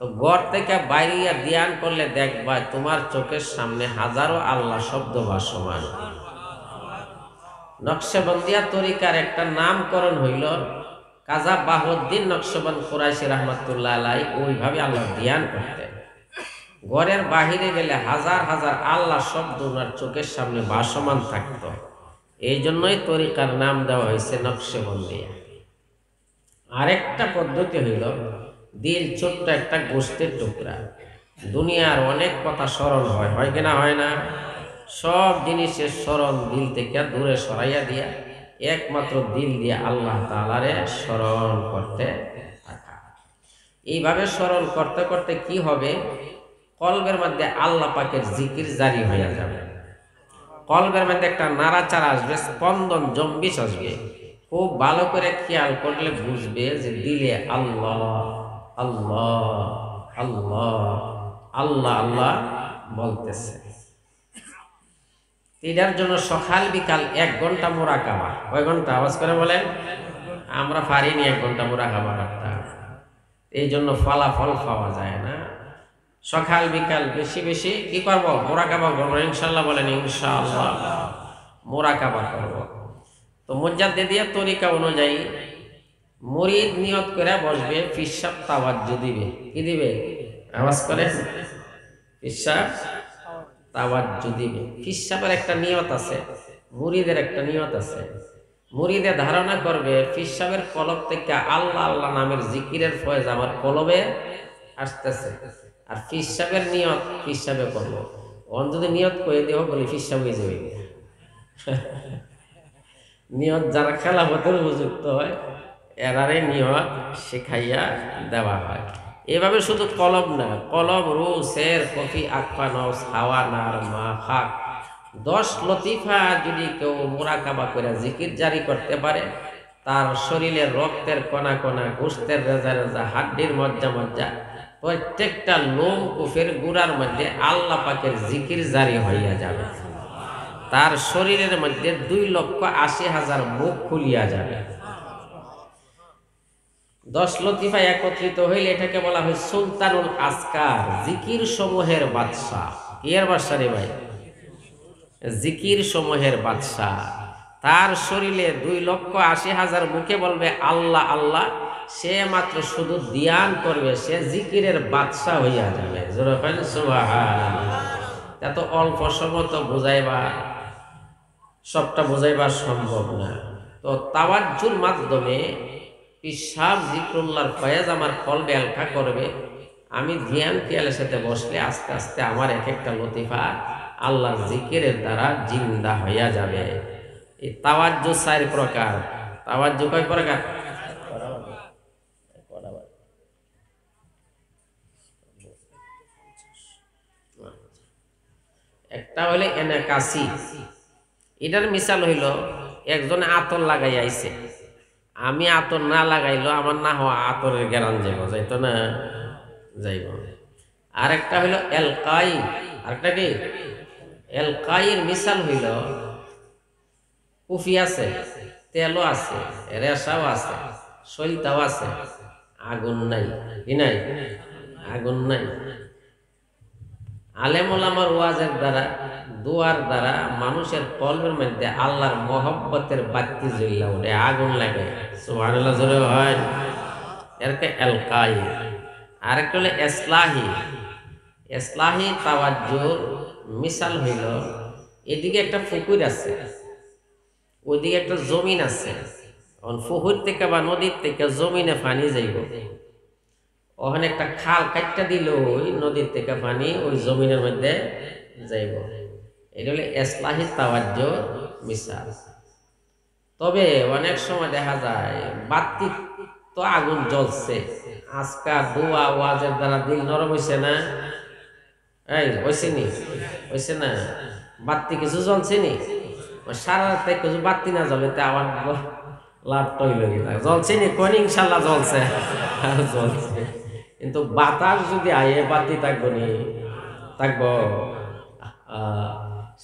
তো ঘর থেকে বাইরে ধ্যান করলে দেখবা তোমার চোখের সামনে হাজারো আল্লাহ শব্দ ভাসমান। নকশবন্দিয়া তরিকার একটা নামকরণ হইল কাজা বাহুদ্দিন নকশবন্দ কুরাইশি রহমতুল্লাহ আলাই। ওইভাবে আল্লাহ ধ্যান করতেন। ঘরের বাহিরে গেলে হাজার হাজার আল্লাহ শব্দ ওনার চোখের সামনে ভাসমান থাকত। এই জন্যই তরিকার নাম দেওয়া হয়েছে নকশবন্দিয়া। আরেকটা পদ্ধতি হইল দিল ছোট্ট একটা গোষ্ঠের টুকরা। দুনিয়ার অনেক কথা স্মরণ হয়, হয় কিনা হয় না? সব জিনিসের স্মরণ দিল থেকে দূরে সরাইয়া দিয়া একমাত্র দিল দিয়ে আল্লাহ তাআলারে স্মরণ করতে থাকা। এইভাবে স্মরণ করতে করতে কি হবে, কলবের মধ্যে আল্লাহ পাকের জিকির জারি হয়ে যাবে। কলবের মধ্যে একটা নাড়াচাড়া আসবে, স্পন্দন জম্বিশ আসবে। খুব ভালো করে খেয়াল করলে বুঝবে যে দিলে আল্লাহ আল্লাহ আল্লাহ আল্লাহ আল্লাহ বলতেছে। এটার জন্য সকাল বিকাল 1 ঘন্টা মুরাকাবা। কয় ঘন্টা? আওয়াজ করে বলেন। আমরা পারিনি 1 ঘন্টা মুরাকাবা করতে। এই জন্য ফলাফল পাওয়া যায় না। সকাল বিকাল বেশি বেশি কি করবো? মুরাকাবা করবো ইনশাল্লাহ। বলেন ইনশাআল্লাহ মুরাকাবা করবো। তো মুজাদ্দিদিয়া তরিকা অনুযায়ী মুরিদ নিয়ত করে বসবে, ফিসাব তাওয়াজ্জু দিবে। কি দিবে? আওয়াজ করে। ফিসাব তাওয়াজ্জু দিবে। ফিসাবের একটা নিয়ত আছে, মুরিদের একটা নিয়ত আছে। মুরিদে ধারণা করবে ফিসাবের কলব থেকে আল্লাহ আল্লাহ নামের জিকিরের ফয়েজ আমার কলবে আসতেছে। আর ফিসাবের নিয়ত ফিসাবে করবো। অন যদি নিয়ত করে দেব বলি ফিসাব হয়ে যাবে। নিয়ত যারা খেলাফতের উপযুক্ত হয় এরারে নিয়ত শেখাইয়া দেওয়া হয়। এভাবে শুধু কলব না, কলব, রু, সের, কফি, আকফা, নফস, হাওয়া, নার, মা, ফাক 10 লতিফা যদি কেউ মুরাকাবা করে জিকির জারি করতে পারে, তার শরীরের রক্তের কণা কণা, গোশতের রেজা রেজা, হাড্ডির মজ্জা মজ্জা, প্রত্যেকটা লোম কুফের গুড়ার মধ্যে আল্লাহ পাকের জিকির জারি হইয়া যাবে। তার শরীরের মধ্যে 2,80,000 মুখ খুলিয়া যাবে। 10 লতিফা একত্রিত হইলে এটাকে বলা হয় সুলতানুল আসকার, জিকির সমূহের বাদশাহ। কি এর বাদশা রে ভাই? জিকির সমূহের বাদশাহ। তার শরীরে 2,80,000 মুখে বলবে আল্লাহ আল্লাহ। সে মাত্র শুধু ধ্যান করবে, সে জিকিরের বাদশাহ হইয়া যাবে। জোরে বলেন সুবহানাল্লাহ। এত অল্প সময় তো বুঝাইবা, সবটা বুঝাইবার সম্ভব না। তো তাওয়াজ্জুর মাধ্যমে পিসাব জিকরুল্লাহর ফয়েজ আমার কলবে আলকা করবে। আমি ধ্যান খেয়ালের সাথে বসলে আস্তে আস্তে আমার এক একটা লতিফা আল্লাহর জিকিরের দ্বারা জিন্দা হইয়া যাবে। এই তাওয়াজ্জু 4 প্রকার। তাওয়াজ্জু কয় প্রকার? একটা হইলে এনাকাসি। এটার মিসাল হইল একজনে আতর লাগাই আইছে, আমি আতর না লাগাইলো আমার না হওয়া আতরের গ্যারান যাইব, যাইতো না? যাইব। আরেকটা হইল এলকাই। আরেকটা কি? এলকাইয়ের মিসাল হইল কুফি আছে, তেলও আছে, রেশাও আছে, সলিতাও আছে, আগুন নাই। কি নাই? আগুন নাই। আলেম ওলামার ওয়াজের দ্বারা, দোয়ার দ্বারা মানুষের কলবের মধ্যে আল্লাহর মহব্বতের বাতি জ্বলা ওঠে, আগুন লাগে। সুবহানাল্লাহ জোরে হয়। এরকে এলকাই। আরেকটা হলো ইসলাহি। ইসলাহি তাওয়াজ্জুর মিসাল হইল এদিকে একটা পুকুর আছে, ওইদিকে একটা জমিন আছে। পুকুর থেকে বা নদীর থেকে জমিনে পানি যাইব, ওখানে একটা খাল কাটটা দিল, ওই নদীর থেকে পানি ওই জমিনের মধ্যে যাইব। এটা হলো ইসলাহি তাওয়াজ্জুর মিসাল। তবে অনেক সময় দেখা যায় বাতি তো আগুন জ্বলছে, আজকাল দোয়া ওয়াজের দ্বারা দিল নরম হইছে না? এই হইছে নি? হইছে না? বাতি কিছু জ্বলছে নি? সারা রাত কিছু বাতি না জ্বলে তা আমার লাভ তৈল জ্বলছে নি? কোন ইনশাল্লাহ জ্বলছে, জ্বলছে। কিন্তু বাতাস যদি আয়ে বাতি থাকবো নি? থাকবো।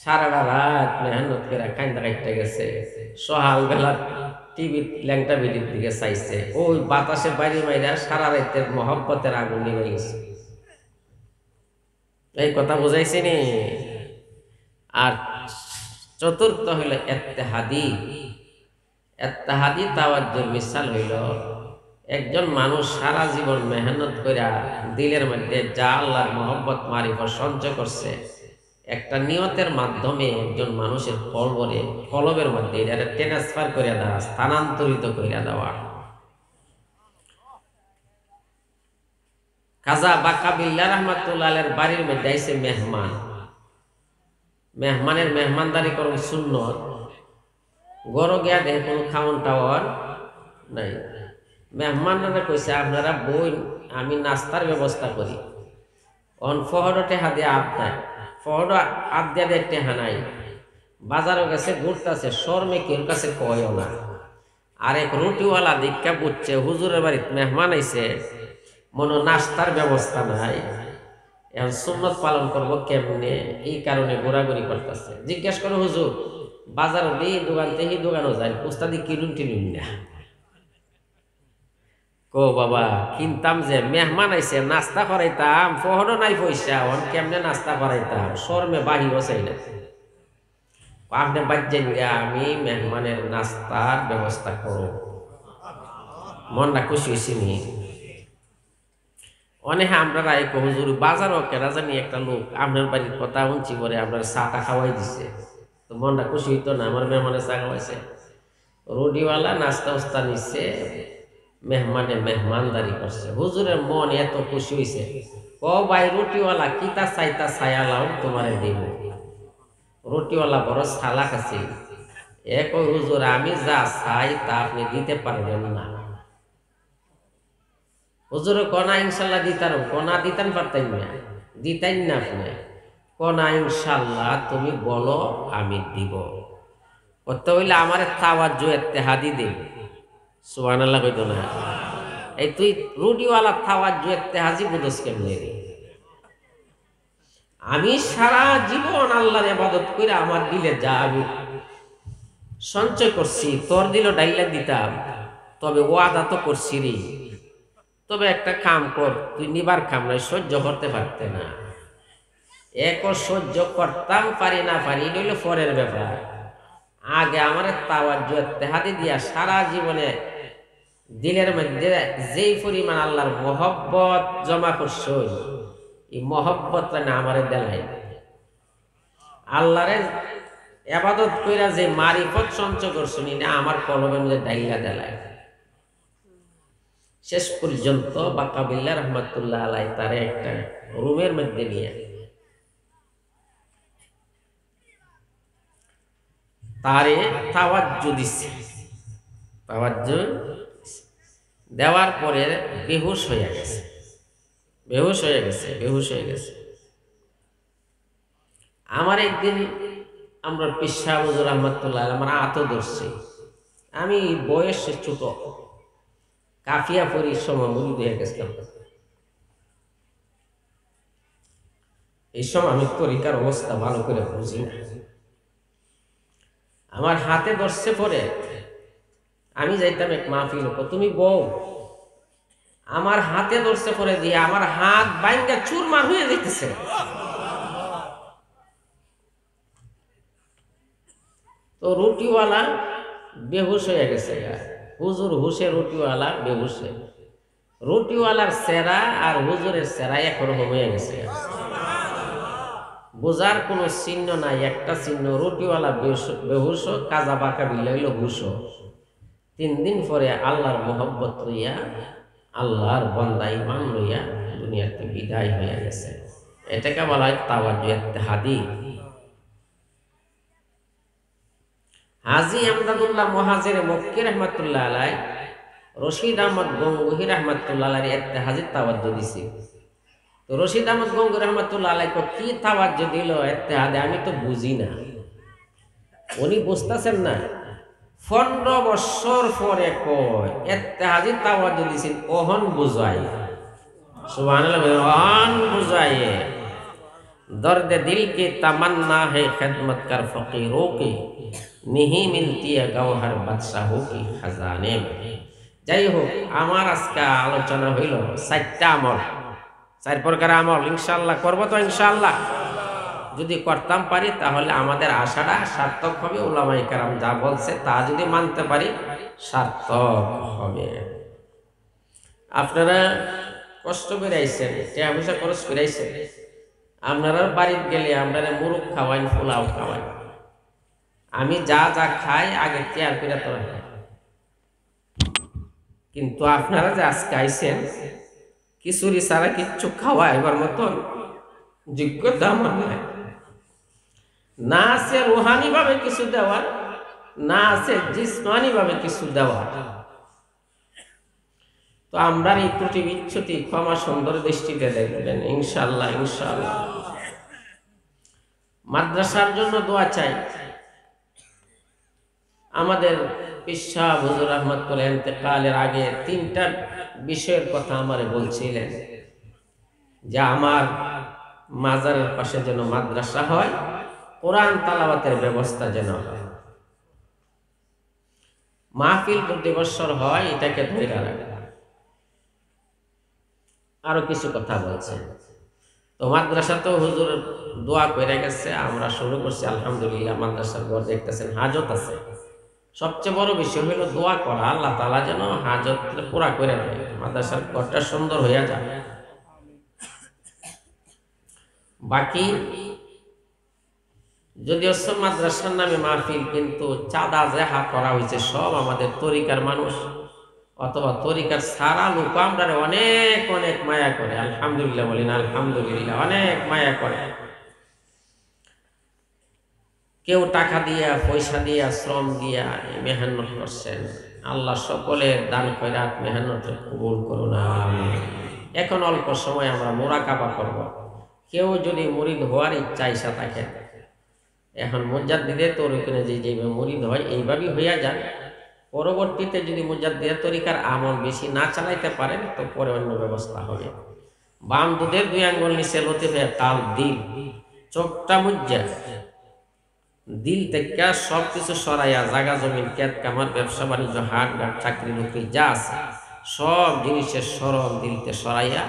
সারা রাত মেহনত করে কান্দা কাটতে গেছে, সকাল বেলা টিভি ল্যাংটা বিটির দিকে চাইছে, ওই বাতাসে বাইরে বাইরে সারা রাতের মহব্বতের আগুন নিভে গেছে। এই কথা বুঝাইছি নি? আর চতুর্থ হইল ইত্তেহাদি। ইত্তেহাদি তাওয়াজ্জুর মিসাল হইল একজন মানুষ সারা জীবন মেহনত কইরা দিলের মধ্যে যা আল্লাহর মহব্বত মারিফত সঞ্চয় করছে, একটা নিয়তের মাধ্যমে একজন মানুষের কলবের মধ্যে এটা ট্রান্সফার করে দেওয়া, স্থানান্তরিত করে দেওয়া। খাজা বাকা বিল্লাহ রাহমাতুল্লাহ আলাইহির বাড়ির মধ্যে আইছে মেহমান। মেহমানের মেহমানদারি করুন সুন্নত। গড় গিয়া দেখে কোনো খাওয়ান টাওয়ার নাই। মেহমানরা কইছে আপনারা বই, আমি নাস্তার ব্যবস্থা করি। অন ফহরটে হাতে আপ নাই, ফহর আপ দিয়া দেখতে হানাই, বাজারও গেছে ঘুরতেছে, শর্মে কেউ কাছে কয়ও না। আর এক রুটিওয়ালা দীক্ষা বুঝছে হুজুরের বাড়িতে মেহমান আইছে, মনে নাস্তার ব্যবস্থা নাই, এখন সুন্নত পালন করবো কেমনে, এই কারণে ঘোরাঘুরি করতেছে। জিজ্ঞেস করো হুজুর বাজার এই দোকান থেকে দোকানও যায়, উস্তাদি কিনুন টিনুন না। কো বাবা কিনতাম যে, মেহমান আইছে নাস্তা করাইতাম, ফহরও নাই পয়সা, অন কেমনে নাস্তা করাইতাম, শর্মে বাহিরও চাই না। আপনি বাজ্যেন গা, আমি মেহমানের নাস্তার ব্যবস্থা করো। মনটা খুশি হয়েছি নি? অনেক আমরা রায় হুজুর বাজারও কেনা জানি একটা লোক আপনার বাড়ির কথা উঞ্চি করে আপনার চাটা খাওয়াই দিছে, তো মনটা খুশি হইতো না? আমার মেহমানের চা খাওয়াইছে, রুটিওয়ালা নাস্তা উস্তা নিচ্ছে, মেহমানে মেহমানদারি করছে। হুজুরের মন এত খুশি হয়েছে, ও ভাই রুটিওয়ালা কিতা চাইতা ছায়ালাও তোমারে দিব। রুটিওয়ালা বড় চালাক আছে, এক হুজুর আমি যা চাই তা আপনি দিতে পারবেন না। হুজুর কনা ইনশাল্লাহ দিতার, কনা দিতেন পারতেন না, দিতেন না আপনি। কনা ইনশাল্লাহ তুমি বলো আমি দিব। করতে হইলে আমার তাওয়াজ্জু ইত্তেহাদি দেব। সুবহানাল্লাহ কইতো না? এই তুই রুটিওয়ালা তাওয়াজ্জু ইত্তেহাদি বুঝস কেমনে রে? আমি সারা জীবন আল্লাহর ইবাদত করে আমার দিলে যা আমি সঞ্চয় করছি, তোর দিল ডাইলা দিতাম, তবে ওয়াদা তো করছি রে, তবে একটা কাম কর, তুই নিবার কাম নাই, সহ্য করতে পারতে না। এক সহ্য করতাম পারি না পারি হইল পরের ব্যাপার, আগে আমার তাওয়াজ্জু ইত্তেহাদি দিয়া সারা জীবনে দিলের মধ্যে যেই পরিমাণ আল্লাহর মহব্বত জমা করছো, এই মহব্বতটা না আমারে দেলাই। আল্লাহরে ইবাদত কইরা যে মারিফত সঞ্চয় করছো না আমার কলমের মধ্যে ডাইলা দেলাই। শেষ পর্যন্ত বাকা বিল্লাহ রাহমাতুল্লাহ আলাইহি তারে একটা রুমের মধ্যে নিয়ে তারে তাওয়াজ্জু দিচ্ছে। তাওয়াজ্জু দেওয়ার পরে বেহুশ হয়ে গেছে, বেহুশ হয়ে গেছে, বেহুশ হয়ে গেছে। আমার একদিন আমরা পিসা হুজুর রহমাতুল্লাহ আমার হাতও ধরছে, আমি বয়সে ছোট, কাফিয়া পরির সময় মুড়ি দিয়ে গেছিলাম। এই সময় আমি তরিকার অবস্থা ভালো করে বুঝি না। আমার হাতে ধরছে পরে আমি যাইতাম এক মাহফিল, তুমি বউ, আমার হাতে ধরছে পরে দিয়ে আমার হাত বাইঙ্গা চুরমার হয়ে যেতেছে। তো রুটিওয়ালা বেহুশ হয়ে গেছে, হুজুর হুশে, রুটিওয়ালা বেহুশে। রুটিওয়ালার সেরা আর হুজুরের সেরা একরকম হয়ে গেছে, বোঝার কোনো চিহ্ন নাই, একটা চিহ্ন। রুটিওয়ালা বেহুশ, কাজা বাঁকা বিল্লা হইল হুশ। 3 দিন পরে আল্লাহর মোহব্বত লইয়া, আল্লাহর বান্দা ঈমান লইয়া দুনিয়াতে বিদায় হয়ে গেছে। এটাকে বলা হয় তাওয়াজ্জু ইত্তেহাদি। হাজী আমদাদুল্লাহ মুহাজির মক্কি রাহমাতুল্লাহ আলাইহি রশিদ আহমদ গঙ্গুহি রাহমাতুল্লাহ আলাইহি ইত্তেহাদি তাওয়াজ্জু দিছে। তো রশিদ আহমদ গঙ্গুহি রাহমাতুল্লাহ আলাইহি কি তাওয়াজ্জু দিল ইত্তেহাদি, আমি তো বুঝি না। উনি বুঝতেছেন না, 15 বছর পরে কয় ইত্তেহাদি তাওয়াজ্জু দিছেন, ওহন বুঝায়। সুবহানাল্লাহ, ওহন বুঝায়। दर्द दिल की तमन्ना है खिदमत कर फकीरों की, नहीं मिलती है गौहर बादशाहों की खजाने में। যাই হোক, আমার আজকে আলোচনা হইল 4টা আমল, 4 প্রকার আমল। ইনশাআল্লাহ করব তো ইনশাআল্লাহ। যদি করতাম পারি তাহলে আমাদের আশাটা সার্থক হবে। উলামায়ে কেরাম যা বলছে তা যদি মানতে পারি সার্থক হবে। আপনারা কষ্ট করে আইছেন, টাকা পয়সা খরচ করে আইছেন, আপনারা বাড়িতে গেলে আপনারা মুরগ খাওয়াইন, পোলাও খাওয়াইন। আমি যা যা খাই আগে কেয়ার করে তো খাই, কিন্তু আপনারা যে আজকে আইছেন খিচুড়ি ছাড়া কিচ্ছু খাওয়াইবার মতন যোগ্যতা আমার নাই। না আছে রুহানি ভাবে কিছু দেওয়ার, না আছে জিসমানি ভাবে কিছু দেওয়ার। তো আমরা এই ত্রুটি বিচ্ছুতি ক্ষমা সুন্দর দৃষ্টিতে দেখবেন ইনশাআল্লাহ। ইনশাআল্লাহ মাদ্রাসার জন্য দোয়া চাই। আমাদের পীর সাহেব হুজুর রহমাতুল্লাহ ইন্তেকালের আগে 3টা বিষয়ের কথা আমারে বলছিলেন যে আমার মাজারের পাশে যেন মাদ্রাসা হয়, কোরআন তালাওয়াতের ব্যবস্থা যেন হয়, মাহফিল প্রতি বছর হয়, এটাকে ধরে রাখা। আরো কিছু কথা বলছেন। তো মাদ্রাসা তো হুজুর দোয়া করে গেছে, আমরা শুরু করছি আলহামদুলিল্লাহ। মাদ্রাসার ঘর দেখতেছেন হাজত আছে। সবচেয়ে বড় বিষয় হলো দোয়া করা, আল্লাহ তাআলা যেন হাজত পুরা করে দেয়, মাদ্রাসার ঘরটা সুন্দর হইয়া যায়। বাকি যদিও সব মাদ্রাসার নামে মাহফিল, কিন্তু চাঁদা যাহা করা হয়েছে সব আমাদের তরিকার মানুষ অথবা তরিকার সারা লোক আমরা অনেক অনেক মায়া করে। আলহামদুলিল্লাহ বলি না? আলহামদুলিল্লাহ, অনেক মায়া করে। কেউ টাকা দিয়া, পয়সা দিয়া, শ্রম দিয়া মেহনত করছেন। আল্লাহ সকলের দান খয়রাত মেহনত কবুল করুন। এখন অল্প সময় আমরা মুরাকাবা করব। কেউ যদি মুরিদ হওয়ার ইচ্ছা ইচ্ছা থাকে, এখন মুজাদ্দিদের তরিকায় যেভাবে মুরিদ হয় এইভাবেই হইয়া যান। পরবর্তীতে যদি মুজাদ্দিদের তরিকার আমল বেশি না চালাইতে পারেন তো পরে অন্য ব্যবস্থা হবে। বাম দুধের 2 আঙ্গুল নিচে লতিফে কাল দিল, চোখটা মুজ্জা, দিল থেকে সব কিছু সরাইয়া জাগা জমিন ক্ষেত কামার ব্যবসা বাণিজ্য হাট ঘাট চাকরি নকরি যা আছে সব জিনিসের স্মরণ দিলতে সরাইয়া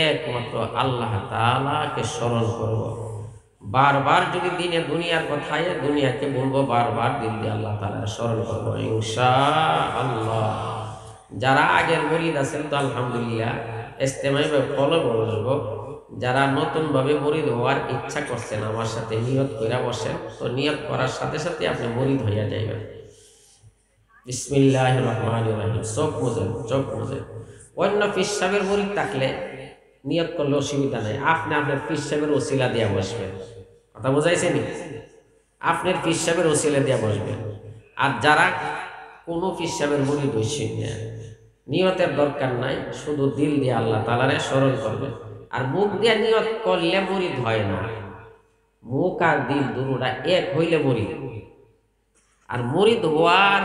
একমাত্র আল্লাহ তাআলাকে স্মরণ করব। বারবার যদি দিনে দুনিয়ার কথায় দুনিয়াকে বলবো, বারবার দিল দিয়ে আল্লাহ তাআলার স্মরণ করবো ইনশাআল্লাহ। যারা আগের মুরিদ আছেন তো আলহামদুলিল্লাহ ইজতেমাই কলম বসবো। যারা নতুন ভাবে মুরিদ হওয়ার ইচ্ছা করছেন আমার সাথে নিয়ত কইরা বসেন, তো নিয়ত করার সাথে সাথে আপনি মুরিদ হইয়া যাইবেন। বিসমিল্লাহির রহমানির রহিম। চোখ বুঝেন, চোখ বুঝেন। অন্য পীর সাহেবের মুরিদ থাকলে নিয়ত করলে অসুবিধা নাই, আপনি আপনার পীর সাহেবের ওসিলা দিয়া বসবেন। কথা বোঝাইছেনি? আপনার পীর সাহেবের ওসিলা দিয়া বসবেন। আর যারা কোনো পীর সাহেবের মুরিদ হইছেন না, নিয়তের দরকার নাই, শুধু দিল দিয়ে আল্লাহ তাআলারে স্মরণ করবেন। আর মুখ দিয়ে নিয়ত করলে মুরিদ হয় না, মুখ আর দিল দুটোটা এক হইলে মুরিদ। আর মুরিদ হওয়ার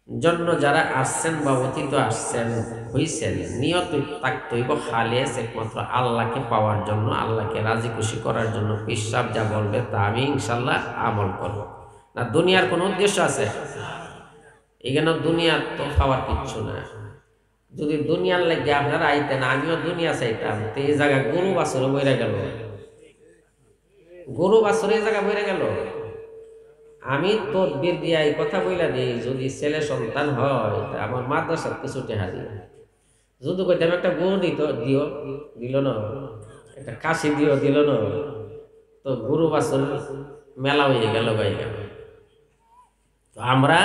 জন্য যারা আসছেন বা অতীত আসছেন হইছেন, নিয়ত থাকতে হইব খালেস একমাত্র আল্লাহকে পাওয়ার জন্য, আল্লাহকে রাজি খুশি করার জন্য। পীর সাহেব যা বলবে তা আমি ইনশাআল্লাহ আমল করব। না দুনিয়ার কোনো উদ্দেশ্য আছে? এখানে দুনিয়ার তো পাওয়ার কিচ্ছু না। যদি দুনিয়ার লাগে আপনারা আইতেন, আমিও দুনিয়া চাইতাম, তো এই জায়গা গরু বাছুরে বইরা গেল, গরু বাছুরে এই জায়গা বইরা গেল। আমি তদবির দিয়া এই কথা বইলা দিই, যদি ছেলে সন্তান হয় তা আমার মাদ্রাসার কিছু টেহা দিই। যদি কইতাম একটা গরু দিও, দিল না, একটা কাশি দিল না, তো গরু বাছুর মেলা হয়ে গেল, হয়ে গেল। তো আমরা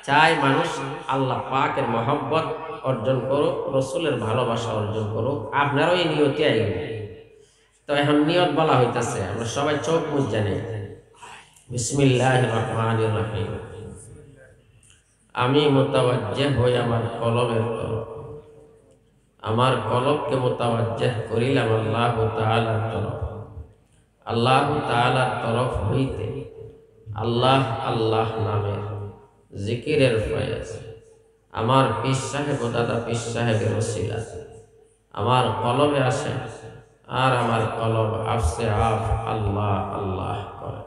চাই মানুষ আল্লাহ পাকের মহব্বত অর্জন করুক, রসুলের ভালোবাসা অর্জন করুক। আপনারও এই নিয়তে আইব। তো এখন নিয়ত বলা হইতেছে, আমরা সবাই চোখ মুখ জানি। বিসমিল্লাহির রহমানির রহিম। আমি মুতাওয়াজ্জিহ হই আমার কলমের তরফ, আমার কলবকে মুতাওয়াজ্জিহ করিলাম আল্লাহ তাআলার তরফ। আল্লাহ তাআলার তরফ হইতে আল্লাহ আল্লাহ নামের জিকিরের ফয়েজ আমার পীর সাহেব ও দাদা পীর সাহেবের ওসিলা আমার কলবে আসে, আর আমার কলব আফসে আফ আল্লাহ আল্লাহ করে।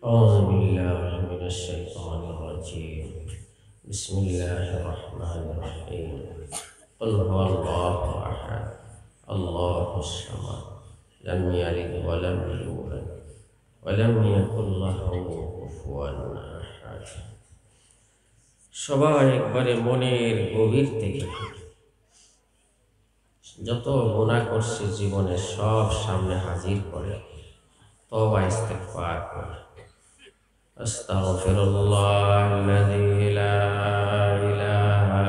أعوذ بالله من الشيطان الرجيم. بسم الله الرحمن الرحيم. قل هو الله أحد الله الصمد لم يلد ولم يولد ولم يكن له كفوا أحد। সবাই একবারে মনের গভীর থেকে যত গুনাহ করছে জীবনে সব সামনে হাজির করে তওবা ইস্তেগফার করে। আস্তাগফিরুল্লাহাল্লাযী লা ইলাহা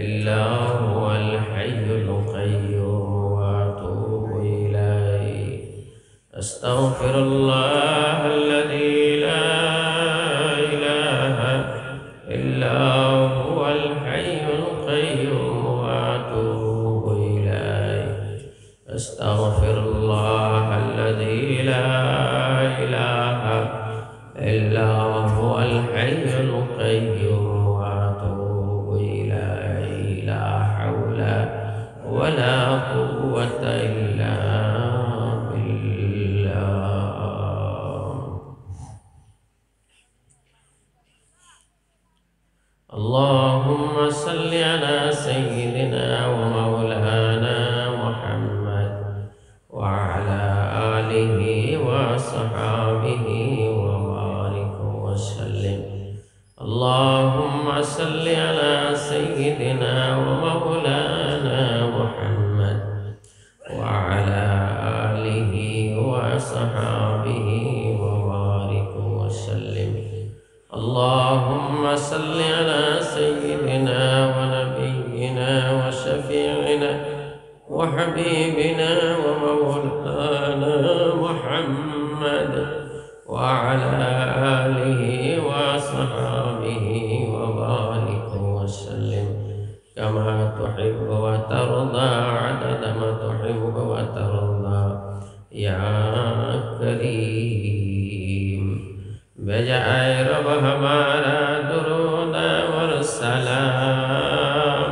ইল্লা হুয়াল হাইয়ুল কাইয়্যুম ওয়া আতুবু ইলাইহি। আস্তাগফিরুল্লাহাল্লাযী লা ইলাহা ইল্লা হুয়াল হাইয়ুল কাইয়্যুম ওয়া আতুবু ইলাইহি। আস্তাগফিরুল্লাহাল্লাযী লা ইলাহা إلا هو الحي القيوم وأتوب إليه لا حول ولا قوة إلا بالله وأصحابه وبارك وسلم. اللهم صل على سيدنا ومولانا محمد وعلى آله وصحابه وبارك وسلم. اللهم صل على سيدنا ونبينا وشفيعنا وحبيبنا ومولانا محمد وعلى آله وصحابه وبارك وسلم كما تحب وترضى عدد ما تحب وترضى يا كريم. بجائے رب ہمارا درود اور سلام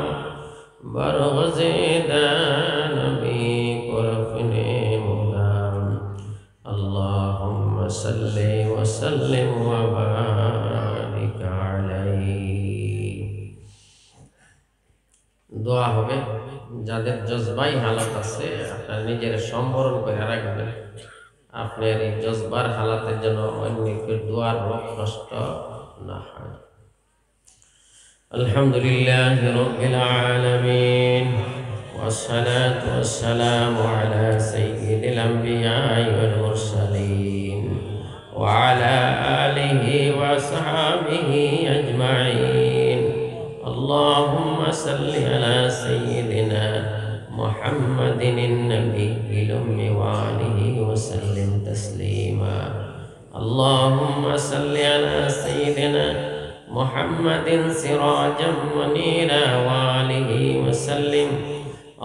برغزیدہ نبی پرفنے مدام. اللہم صلی وسلم وبارک علیہ. দোয়া হবে, যাদের জজবাই হালাত আছে আপনারা নিজের সম্বরণ করে রাখবেন। আপনার এই জজবার হালাতের জন্য অন্যের দোয়ার রোগ নষ্ট না হয়। আলহামদুলিল্লাহি রাব্বিল আলামিন والصلاة والسلام على سيد الأنبياء والمرسلين وعلى آله وصحبه أجمعين. اللهم صل على سيدنا محمد النبي الأمي وآله وسلم تسليما. اللهم صل على سيدنا محمد سراجا منيرا وآله وسلم.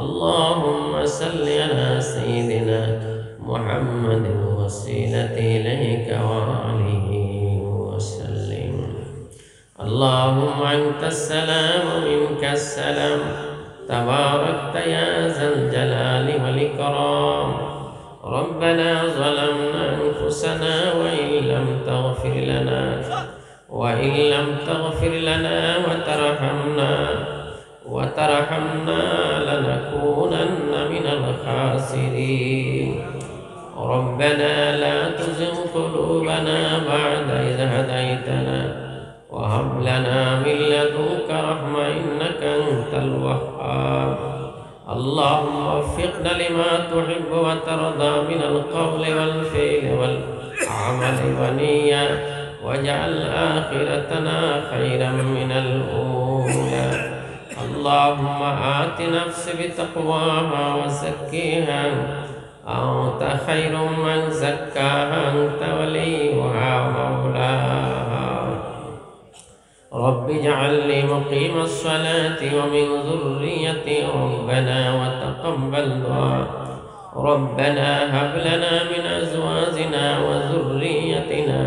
اللهم صل على سيدنا محمد الوسيلة إليك وآله وسلم. اللهم أنت السلام ومنك السلام تباركت يا ذا الجلال والإكرام. ربنا ظلمنا أنفسنا وإن لم تغفر لنا وترحمنا لنكونن من الخاسرين. ربنا لا تزغ قلوبنا بعد إذ هديتنا وهب لنا من لدنك رحمة إنك أنت الوهاب. اللهم وفقنا لما تحب وترضى من القول والفعل والعمل والنية واجعل آخرتنا خيرا من الأولى. اللهم آت نفسي بتقواها وزكيها أنت خير من زكاها أنت وليها ومولاها. رب اجعلني مقيم الصلاة ومن ذريتي ربنا وتقبل دعاء. ربنا هب لنا من أزواجنا وذريتنا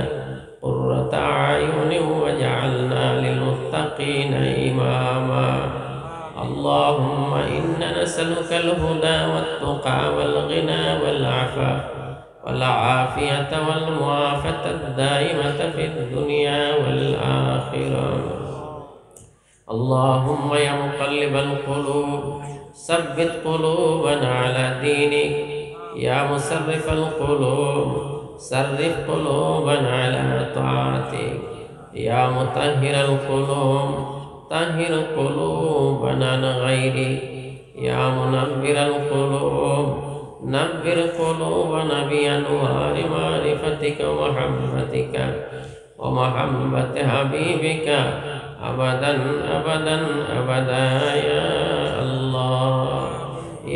قرة أعين واجعلنا للمتقين إماما. اللهم إنا نسألك الهدى والتقى والغنى والعفاف والعافية والمعافاة الدائمة في الدنيا والآخرة. اللهم يا مقلب القلوب ثبت قلوبنا على دينك. يا مصرف القلوب صرف قلوبنا على طاعتك. يا مطهر القلوب طهر قلوبنا عن غيرك. يا منبر القلوب نبر قلوبنا بأنوار معرفتك ومحبتك ومحبة حبيبك أبدا أبدا أبدا يا الله.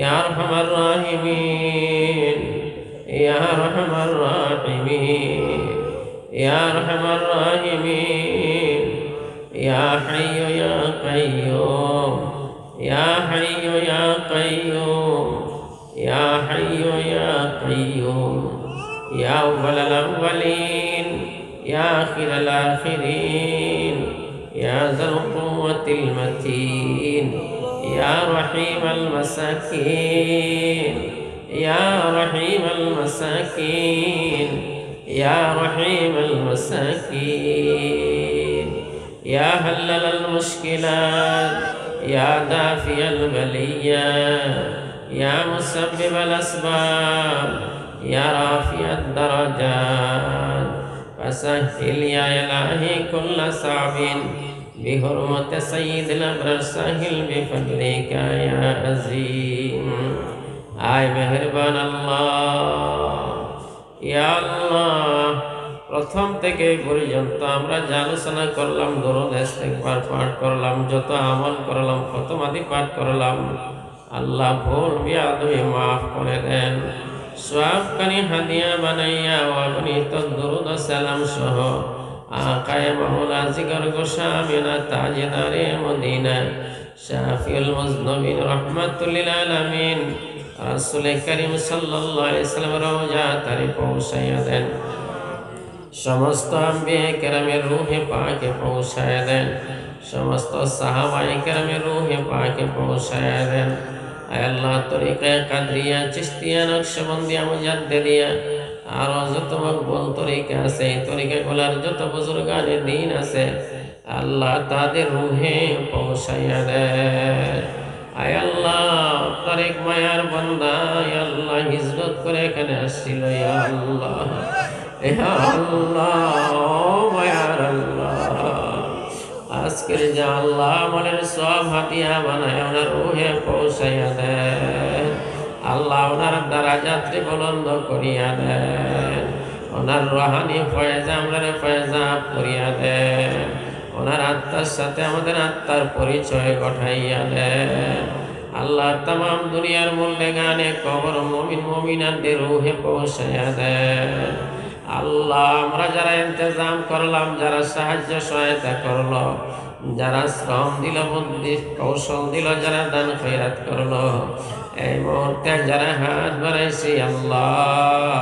يا أرحم الراحمين يا أرحم الراحمين يا أرحم الراحمين. يا حي يا قيوم يا حي يا قيوم يا حي يا قيوم. يا أول الأولين يا آخر الآخرين يا ذا القوة المتين. يا رحيم المساكين يا رحيم المساكين يا رحيم المساكين. يا حلل المشكلات يا دافي البليات يا مسبب الأسباب يا رافع الدرجات فسهل يا إلهي كل صعب بحرمة سيد الأبرار سهل بفضلك يا عظيم آي মেহেরবান আল্লাহ ইয়া আল্লাহ প্রথম থেকে পর্যন্ত আমরা যা আলোচনা করলাম দরুদ ইস্তিগফার পাঠ করলাম যত আমল করলাম খতমাদি পাঠ করলাম আল্লাহ ভুল বিয়াদবি মাফ করে দেন সওয়াবকারী হাদিয়া বানাইয়া অগণিত দরুদ ও সালাম সহ আকায়ে মাওলা জিগর গোশা আমিনা তাজদারে মদিনা শাফিউল মুজনবিন রাহমাতুল লিল আলামিন রাসূল করিম সাল্লাল্লাহু আলাইহি ওয়াসাল্লাম রওজা তারে পৌঁছায়া দেন সমস্ত আম্বিয়া কেরামের রূহে পাকে পৌঁছায়া দেন সমস্ত সাহাবায়ে কেরামের রূহে পাকে পৌঁছায়া দেন আয় আল্লাহ তরিকা কাদরিয়া চিশতিয়া নকশবন্দিয়া মুজাদ্দিদিয়া আর যত মকবুল তরিকা আছে এই তরিকাগুলোর যত বুজুর্গানে দিন আছে আল্লাহ তাদের রূহে পৌঁছায়া দেন আয় আল্লাহ তারেক মায়ার বান্দা আয় আল্লাহ হিজরত করে এখানে আসছিল ইয়া আল্লাহ ইয়া আল্লাহ মায়ার আল্লাহ আজকের যা আল্লাহ আমাদের সব হাতিয়া বানায় ওনার রূহে পৌঁছাইয়া দেন আল্লাহ ওনার দারাজাতকে বুলন্দ করিয়া দেন ওনার রুহানি ফয়েজা আমরা ফয়েজাব করিয়া দেন ওনার আত্মার সাথে আমাদের আত্মার পরিচয় ঘটাইয়া দেন আল্লাহ तमाम দুনিয়ার মূল্যে গানে কবর মুমিন মুমিনাদের রূহে পৌঁছাইয়া দেন আল্লাহ আমরা যারা ইন্তজাম করলাম যারা সাহায্য সহায়তা করলো যারা শ্রম দিল বুদ্ধি কৌশল দিল যারা দান খয়রাত করলো এই মুহূর্তে যারা হাত বাড়াইছি আল্লাহ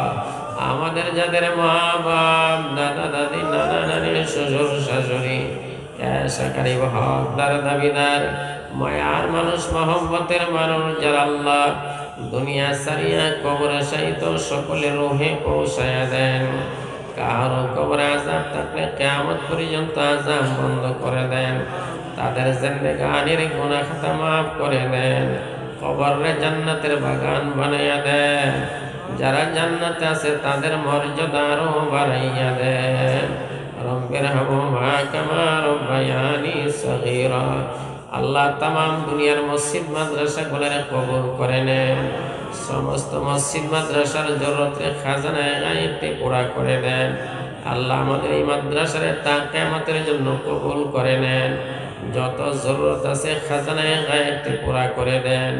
আমাদের যাদের মা বাপ দাদা দাদি নানা নানি শ্বশুর শাশুড়ি সাকারি হকদার দাবিদার মায়ার মানুষ মহব্বতের মানুষ যারা আল্লাহ দুনিয়া সারিয়া কবরে সাহিত সকলের রূহে পৌঁছায়া দেন কারো কবরে আযাব থাকলে কিয়ামত পর্যন্ত আযাব বন্ধ করে দেন তাদের জিন্দেগানির গুনাহ খাতা মাফ করে দেন কবরে জান্নাতের বাগান বানাইয়া দেন যারা জান্নাতে আছে তাদের মর্যাদা আরো বাড়াইয়া দেন রব্বির হামহুমা কামা রব্বায়ানি সগীরা আল্লাহ तमाम দুনিয়ার মসজিদ মাদ্রাসাগুলোর কবুল করে নেন সমস্ত মসজিদ মাদ্রাসার জরুরতের খাজানায়ে গায়বকে পুরা করে দেন আল্লাহ আমাদের এই মাদ্রাসার তা কিয়ামতের জন্য কবুল করে নেন যত জরুরত আছে খাজানায়ে গায়বকে পুরা করে দেন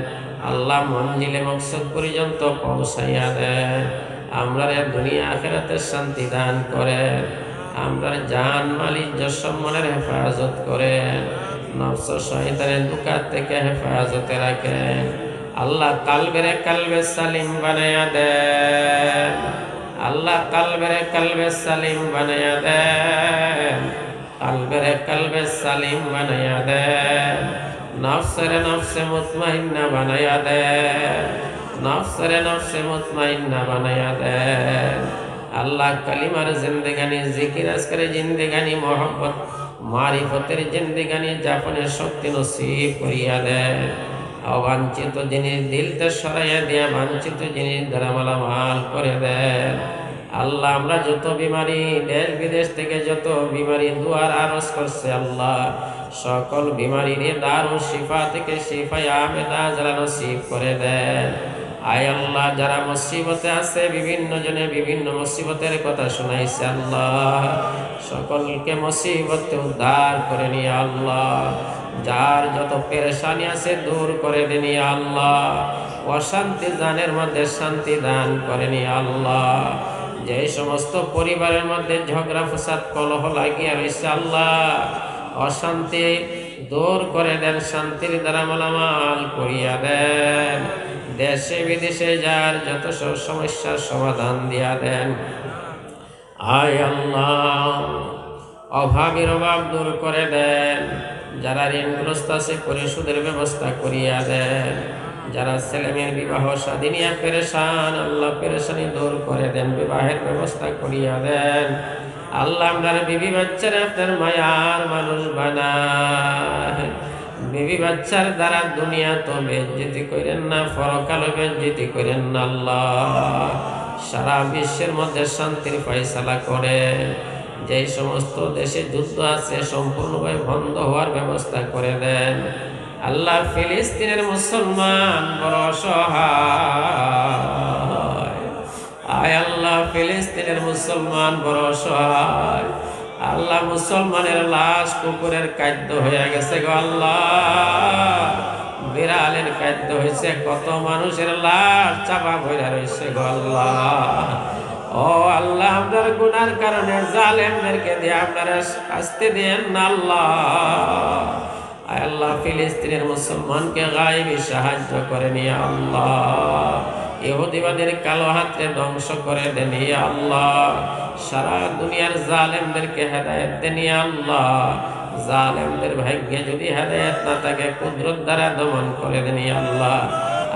আল্লাহ মঞ্জিলে মকসদ পর্যন্ত পৌঁছাইয়া দেন আমরা দুনিয়া আখিরাতের শান্তি দান করেন আমরা জান মাল ইজ্জত সম্মানের হেফাজত করেন নফস শয়তানের ধোঁকা থেকে হেফাজতে রাখেন আল্লাহ কালবে সালিম বানায়া দেন আল্লাহ কালবে সালিম বানায়া দেন কালবে সালিম বানায়া দেন নফসে মুতমাইন্না বানায়া দেন নফসে মুতমাইন্না বানায়া দেন আল্লাহ কালিমার জিন্দেগানি জিকির আজকারে জিন্দেগানি মোহাম্মত মারিফতের জিন্দেগানি যাপনের শক্তি নসিব করিয়া দেন অবাঞ্ছিত জিনিস দিলতে সরাইয়া দিয়া বাঞ্ছিত জিনিস দ্বারা মালামাল করে দেন আল্লাহ আমরা যত বিমারি দেশ বিদেশ থেকে যত বিমারি দুয়ার আরজ করছে আল্লাহ সকল বিমারির দারুন শিফা থেকে শিফায় আমেদা যারা নসিব করে দেন আয় আল্লাহ যারা মুসিবতে আছে বিভিন্ন জনে বিভিন্ন মুসিবতের কথা শোনাইছে আল্লাহ সকলকে মুসিবতে উদ্ধার করে নিয়ে আল্লাহ যার যত পেরেশানি আছে দূর করে দেনি আল্লাহ অশান্তি জানের মধ্যে শান্তি দান করে নিয়ে আল্লাহ যে সমস্ত পরিবারের মধ্যে ঝগড়া ফসাদ কলহ লাগিয়া রয়েছে আল্লাহ অশান্তি দূর করে দেন শান্তির দ্বারা মালামাল করিয়া দেন দেশে বিদেশে যার যত সব সমস্যার সমাধান দিয়া দেন আয় আল্লাহ অভাবের অভাব দূর করে দেন যারা ঋণগ্রস্ত আছে পরিশোধের ব্যবস্থা করিয়া দেন যারা ছেলে মেয়ের বিবাহ শাদী নিয়ে পেরেশান আল্লাহ পেরেশানি দূর করে দেন বিবাহের ব্যবস্থা করিয়া দেন আল্লাহ আপনার বিবি বাচ্চারা আপনার মায়ার মানুষ বানায় বিবি বাচ্চার দ্বারা দুনিয়া তো বেজ্জতি করেন না পরকাল বেজ্জতি করেন না আল্লাহ সারা বিশ্বের মধ্যে শান্তির ফয়সালা করেন। যে সমস্ত দেশে যুদ্ধ আছে সম্পূর্ণভাবে বন্ধ হওয়ার ব্যবস্থা করে দেন। আল্লাহ ফিলিস্তিনের মুসলমান বড় অসহায়, আয় আল্লাহ ফিলিস্তিনের মুসলমান বড় অসহায়। আল্লাহ মুসলমানের লাশ কুকুরের খাদ্য হয়ে গেছে গো আল্লাহ, বিড়ালের খাদ্য হয়েছে, কত মানুষের লাশ চাপা পড়ে রয়েছে গো আল্লাহ। ও আল্লাহ, আপনার গুনার কারণে জালেমদেরকে দিয়ে আপনারা শাস্তি দেন না আল্লাহ। আয় আল্লাহ ফিলিস্তিনের মুসলমানকে গায়েবী সাহায্য করেন ইয়া আল্লাহ। ইহুদিবাদের কালো হাতে ধ্বংস করে দেন ইয়া আল্লাহ। সারা দুনিয়ার জালেমদেরকে হেদায়েত দেন ইয়া আল্লাহ। জালেমদের ভাগ্যে যদি হেদায়েত না থাকে কুদরত দ্বারা দমন করে দেন ইয়া আল্লাহ।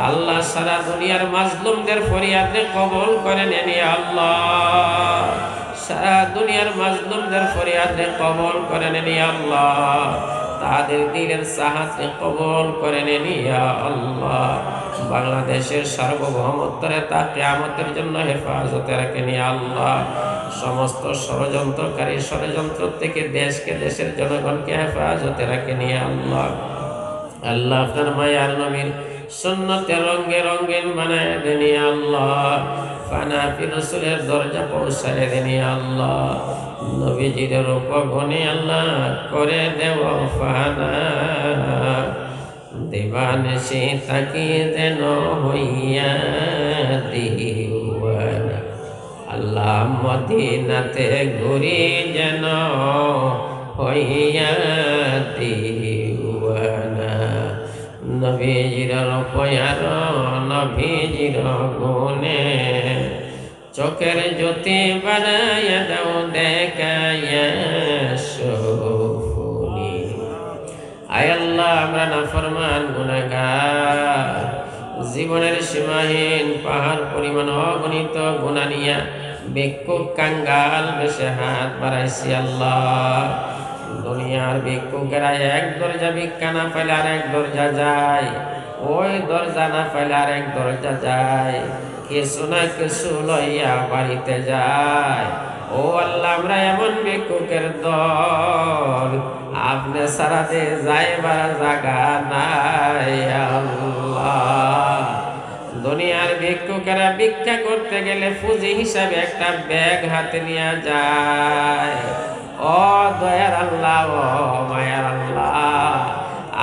আল্লাহ সারা দুনিয়ার মাজলুমদের ফরিয়াদ কবুল করে নেন ইয়া আল্লাহ। সারা দুনিয়ার মাজলুমদের ফরিয়াদ কবুল করে নেন ইয়া আল্লাহ। তাদের দিলের সাহায্য কবুল করে নেন ইয়া আল্লাহ। বাংলাদেশের সার্বভৌমত্বের তা কিয়ামতের জন্য হেফাজতে রাখেন ইয়া আল্লাহ। সমস্ত ষড়যন্ত্রকারী ষড়যন্ত্র থেকে দেশকে দেশের জনগণকে হেফাজতে রাখেন ইয়া আল্লাহ। আল্লাহ আপনার মায়ার নবীর সুন্নতে রঙে রঙিন বানায় দেন ইয়া আল্লাহ। ফানাফি রাসূলের দরজা পৌঁছায় দেন ইয়া আল্লাহ। নবীজির রূপ গুণে আল্লাহ করে দেব ফানা, দিবানিশি তাকিয়ে যেন হইয়া দিওয়ানা। আল্লাহ মদিনাতে ঘুরি যেন হইয়া দিওয়ানা। নবীজির রূপয়ার নবীজির গুণে চোখের জ্যোতি বানাইয়া দাও দেখাইয়া সুফুনি। আয় আল্লাহ, আমরা নাফরমান গুনাহগার, জীবনের সীমাহীন পাহাড় পরিমাণ অগণিত গুনাহ নিয়া ভিক্ষুক কাঙ্গাল বেশে হাত বাড়াইছি আল্লাহ। দুনিয়ার ভিক্ষুকেরা এক দরজা ভিক্ষা না পাইলে আর এক দরজা যায়, ওই দরজা না পাইলে আর এক দরজা যায়, কিছু না কিছু লইয়া বাড়িতে যায়। ও আল্লাহ, আমরা এমন ভিক্ষুকের দল, আপনি সারা দে যাইবার জায়গা নাই আল্লাহ। দুনিয়ার ভিক্ষুকেরা ভিক্ষা করতে গেলে পুঁজি হিসাবে একটা ব্যাগ হাতে নিয়ে যায়। ও দয়ার আল্লাহ, ও মায়ার আল্লাহ,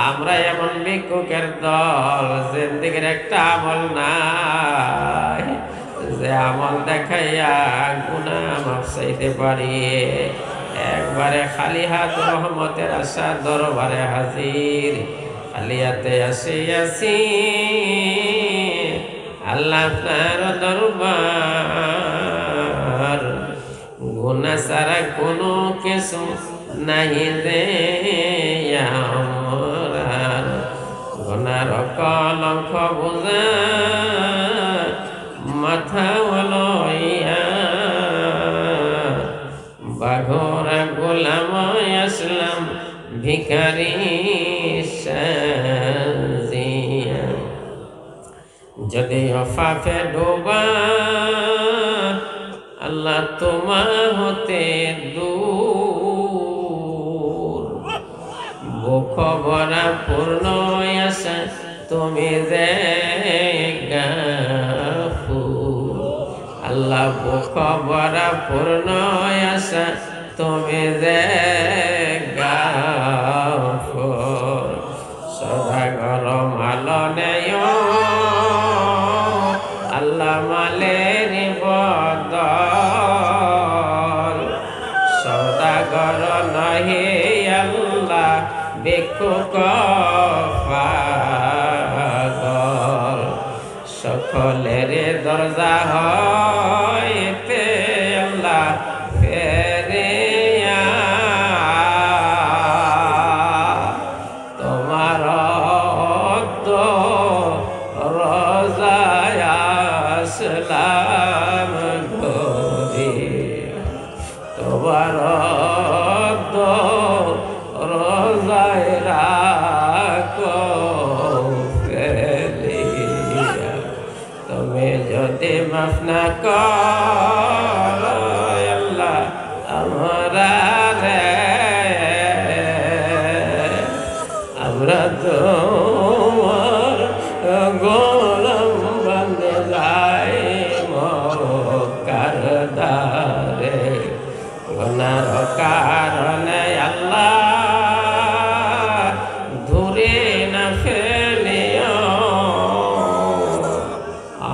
আমরা এমন ভিক্ষুকের দল জিন্দেগির একটা আমল নাই যে আমল দেখাইয়া গুনাহ মাফ চাইতে পারি। একবারে খালি হাত রহমতের আশা দরবারে হাজির, খালি হাতে আসিয়াছি আল্লাহ আপনার দরবার। গুনাহ ছাড়া কোনো কিছু নাহি রে আমার, গুনার কলঙ্ক বোঝা মাথা লইয়া বাঘরা গোলাম আসলাম ভিখারি সাজিয়া। যদি অফাফে ডোবা আল্লাহ তোমার হতে দূর, বুক ভরা পূর্ণ আশা তুমি যে গাফুর। আল্লাহ বুক ভরা পূর্ণ আশা তুমি যে গাফুর। সদা গরম আলো নেয় আল্লাহ মালের বদল, সদাগর নহে আল্লাহ ভিক্ষুক পাগল। সকলের দরজা হইতে আল্লাহ ফেরিয়া তোমার রোজায় আসলাম ঘরে, তোমার রোজায় রাখো ফেলিয়া। তুমি যদি মাফ না করো আল্লাহ আমরা রে, আমরা তোমার গোলাম বান্দে যাই মক্কার দ্বারে, গুনার কারণে আল্লাহ দূরে না ফেলিও,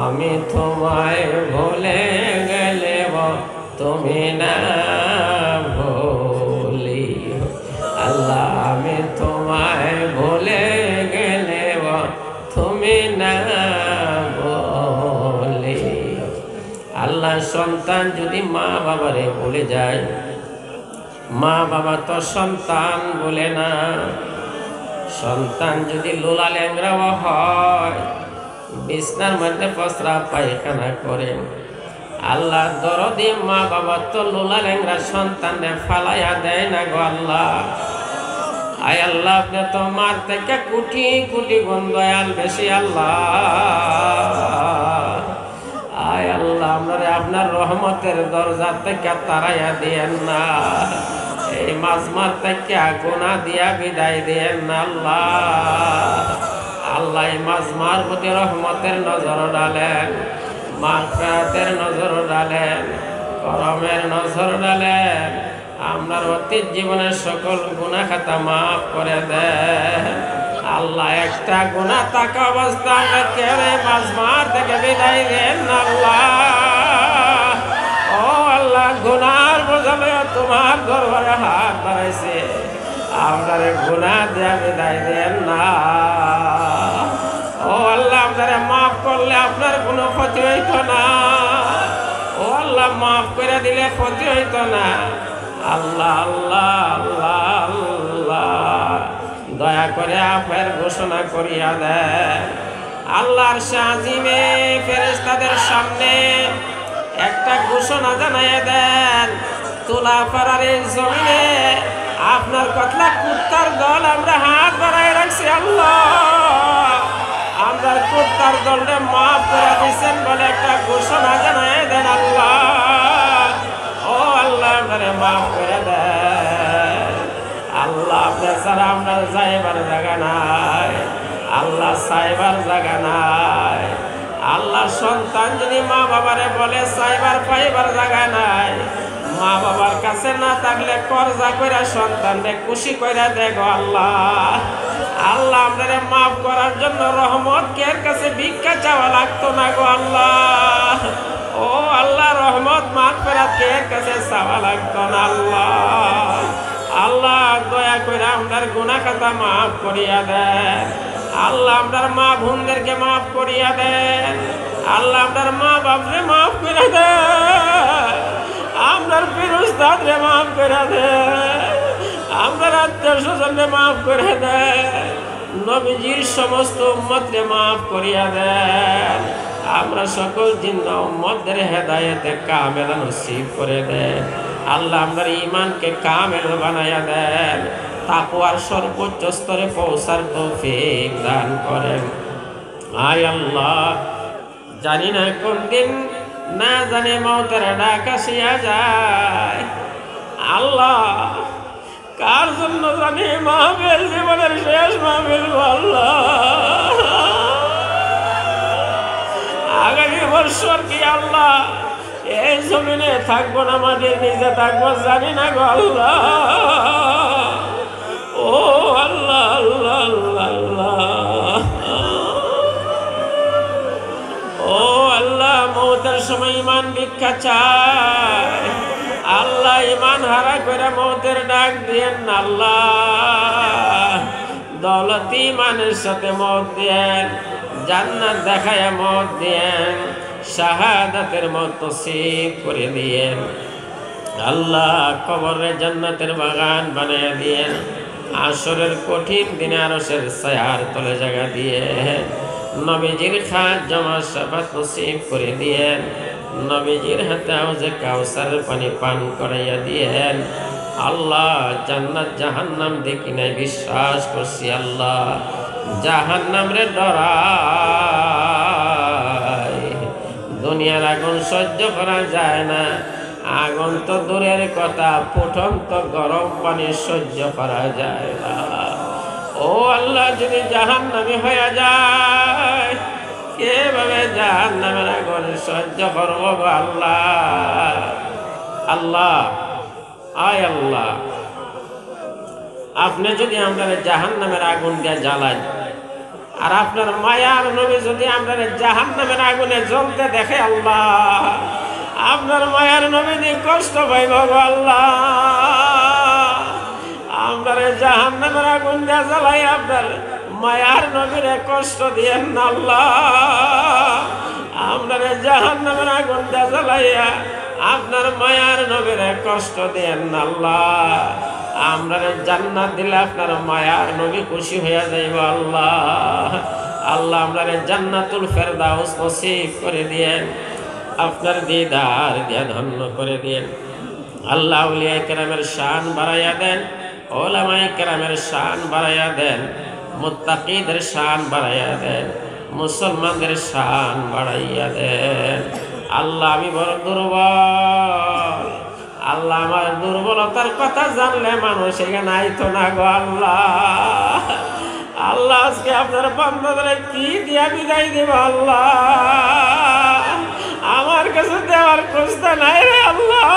আমি তোমায় ভুলে গেলে তুমি না ভুলিও আল্লাহ, আমি তোমায় ভুলে গেলে তুমি না ভুলিও আল্লাহ। সন্তান যদি মা বাবারে ভুলে যায়, মা বাবা তো সন্তান বলে না। সন্তান যদি লোলা ল্যাংরাও হয়, বিছনার মধ্যে প্রস্রাব পায়খানা করে, আল্লাহ দরদি মা বাবা তো লোলা ল্যাংরা সন্তানে ফালাইয়া দেয় না গো আল্লাহ। আয় আল্লাহ, আপনি তো মার থেকে কোটি কোটি গুণ দয়াল বেশি আল্লাহ। আয় আল্লাহ, আমরা আপনার রহমতের দরজা থেকে তারাইয়া দিয়েন না, এই মাঝমার থেকে গুনাহ দিয়া বিদায় দিয়েন না আল্লাহ। আল্লাহ এই মাঝমার প্রতি রহমতের নজর ডালেন, মাগফিরাতের নজর ডালেন, করমের নজর ডালেন, আপনার অতীত জীবনের সকল গুনাহ খাতা মাফ করে দেন আল্লাহ। একটা গুনাহ থাকা অবস্থা আমরা কেউ মাঝমার থেকে বিদায় দেন আল্লাহ। ও আল্লাহ, গুনার বোঝালে তোমার দরবারে হাত বাড়াইছে, আপনার গুনাহ দেয়া বিদায় দেন না। ও আল্লাহ, আপনারা মাফ করলে আপনার কোনো ক্ষতি হইত না। ও আল্লাহ, মাফ করে দিলে ক্ষতি হইত না আল্লাহ। আল্লাহ আল্লাহ আল্লাহ, দয়া করে আপনার ঘোষণা করিয়া দেন আল্লাহর শাজিমে ফেরেশতাদের সামনে একটা ঘোষণা জানাইয়া দেন, তুলা পাড়ারের জমিনে আপনার কতলা কুত্তার দল আমরা হাত বাড়াই রাখছি আল্লাহ, আমরা কুত্তার দলটা মাফ করে দিচ্ছেন বলে একটা ঘোষণা জানাইয়া দেন আল্লাহ। ও আল্লাহ, আপনারে মাফ করে দেন আল্লাহ। আপনার ছাড়া আমরা যাইবার জায়গা নাই আল্লাহ, চাইবার জায়গা নাই আল্লাহ। সন্তান যদি মা বাবারে বলে চাইবার পাইবার জায়গা নাই, মা বাবার কাছে না থাকলে কর্জা কইরা সন্তানকে খুশি কইরা দেখো আল্লাহ। আল্লাহ, আপনারে মাফ করার জন্য রহমত কের কাছে ভিক্ষা চাওয়া লাগতো না গো আল্লাহ। ও আল্লাহ, রহমত মাগফিরাত কের কাছে চাওয়া লাগতো না আল্লাহ। আল্লাহ, দয়া করে আপনার গুনাহ খাতা মাফ করিয়া দেন আল্লাহ। আপনার মা বোনদেরকে মাফ করিয়া দেন আল্লাহ। আপনার মা বাপরে মাফ করে দেন, আপনার ফেরেশতারে মাফ করে দেন, আপনার আত্মীয় স্বজনকে মাফ করে দেন, নবীজির সমস্ত উম্মতকে মাফ করিয়া দেন। আমরা সকল জিন্না উম্মতদের হেদায়েতে কামেলা নসিব করে দেন আল্লাহ। আপনার ঈমানকে কামেল বানায়া দেন, তাকওয়ার সর্বোচ্চ স্তরে পৌঁছার তৌফিক দান করেন। আয় আল্লাহ, জানি না কোন দিন না জানি মওতের ডাক আসিয়া যায় আল্লাহ। কার জন্য জানি মাহফিল জীবনের শেষ মাহফিল আল্লাহ। আগামী বছর কি আল্লাহ এই জমিনে থাকবো না মাটির নিচে থাকবো জানি না গো আল্লাহ। ও আল্লাহ আল্লাহ আল্লাহ আল্লাহ, ও আল্লাহ, মওতের সময় ঈমান ভিক্ষা চাই আল্লাহ। ঈমান হারা করে মওতের ডাক দিয়েন না আল্লাহ। দৌলত ঈমানের সাথে মওত দেন, জান্নাত দেখায়া মওত দেন, শাহাদাতের মওত নসিব করে দিয়েন আল্লাহ। কবরে জান্নাতের বাগান বানিয়ে দিয়েন, আসরের কঠিন দিনে আরশের ছায়ার তলে জায়গা দিয়ে নবীজির খাস জমা শাফাত নসিব করে দিয়েন, নবীজির হাতে হাউজে কাউসারের পানি পান করাইয়া দিয়েন আল্লাহ। জান্নাত জাহান্নাম দেখি নাই, বিশ্বাস করছি আল্লাহ। জাহান্নাম রে ডরাই, দুনিয়ার আগুন সহ্য করা যায় না, আগুন তো দূরের কথা, ফুটন্ত গরম পানি সহ্য করা যায় না। ও আল্লাহ, যদি জাহান্নামী হয়ে যায়, কিভাবে জাহান্নামের আগুন সহ্য করব গো আল্লাহ? আল্লাহ, আয় আল্লাহ, আপনি যদি আমরা জাহান্নামের আগুন দিয়ে জ্বালান, আর আপনার মায়ার নবী যদি আমরা জাহান্নামের আগুনে জ্বলতে দেখে, আল্লাহ, আপনার মায়ার নবী দিয়ে কষ্ট পাইব গো আল্লাহ। আমরা জাহান্নামের আগুন দিয়ে জ্বালাই, আপনার মায়ার নবীরে কষ্ট দিয়েন না আল্লাহ। আমরা জাহান্নামের আগুন দিয়ে জ্বালাইয়া আপনার মায়ার নবীরে কষ্ট দিয়েন না আল্লাহ। আমরা জান্নাত দিলে আপনার মায়ার নবী খুশি হইয়া যাইব আল্লাহ। আল্লাহ, আমরা জান্নাতুল ফেরদাউস নসিব করে দিয়েন, আপনার দিদার দিয়া ধন্য করে দিয়েন আল্লাহ। আউলিয়া কেরামের শান বাড়াইয়া দেন, ওলামায়ে কেরামের শান বাড়াইয়া দেন, মুত্তাকিদের শান বাড়াইয়া দেন, মুসলমানদের শান বাড়াইয়া দেন। আল্লাহ, আমি বড় দুর্বল, আল্লাহ, আমার দুর্বলতার কথা জানলে মানুষ এখানে আইতো না গো আল্লাহ। আল্লাহ, আজকে আপনার বান্দাদের কি দিয়া বিদায় দেব আল্লাহ? আমার কাছে দেওয়ার কষ্ট নাই রে আল্লাহ।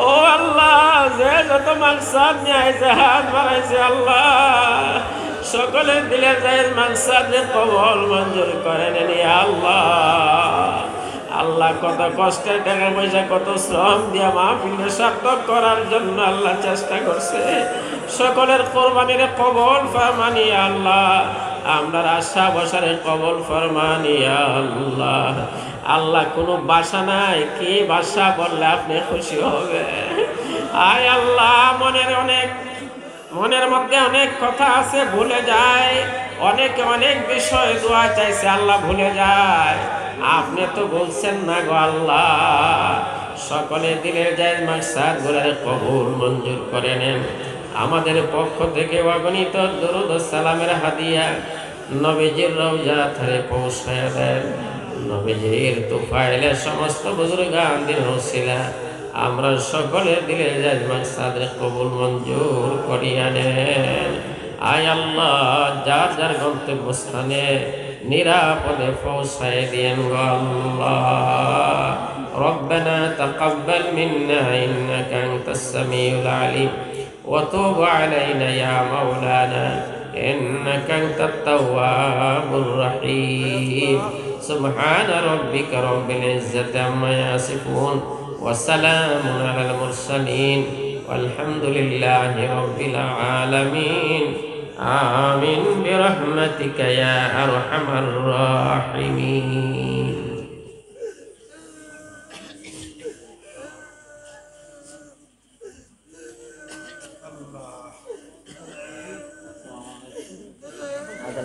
ও আল্লাহ, যে যত মাকসাদ নিয়ে আইছে, হাত বাড়াইছে আল্লাহ, সকলের দিলের জায়েজ মাকসাদ কবুল মঞ্জুর করে নেন আল্লাহ। আল্লাহ, কত কষ্টের টাকা পয়সা, কত শ্রম দিয়া মাহফিলে সার্থক করার জন্য আল্লাহ চেষ্টা করছে, সকলের কোরবানির কবুল ফরমানি আল্লাহ। আমরা আশা বসারে কবুল ফরমানি আল্লাহ। আল্লাহ, কোনো বাসা নাই, কি বাসা বললে আপনি খুশি হবে? আয় আল্লাহ, মনের মধ্যে অনেক কথা আছে, ভুলে যায়, অনেকে অনেক বিষয় দোয়া চাইছে, আল্লাহ ভুলে যায়। আপনি তো বলছেন না গো আল্লাহ। সকলে দিলের জায়েজ মাকসাদ গুলার কবুল মঞ্জুর করে নেন। আমাদের পক্ষ থেকে অগণিত দরুদ ও সালামের হাদিয়া নবীজির রওজা ধারে পৌঁছায়া দেন। নবীজির তুফাইলে সমস্ত বুজুর্গানদের ওসিলা আমরা সকলে দিলের জায়েজ মাকসাদের কবুল মঞ্জুর করিয়া নেন। আয় আল্লাহ, যার যার গন্তব্যস্থানে নিরাপদে পৌঁছায় দিয়েন গো আল্লাহ। রব্বানা তাকাব্বাল মিন্না ইন্নাকা আনতাস সামিউল আলিম ওয়া তুব আলাইনা ইয়া মাওলানা ইন্নাকা আনতাত তাওয়াবুর রহিম। সুবহানা রাব্বিকা রাব্বিল ইজ্জাতি আম্মা ইয়াসিফুন ওয়া সালামুন আলাল মুরসালিন ওয়ালহামদুলিল্লাহি রাব্বিল আলামিন। آمين برحمتك يا أرحم الراحمين. هذا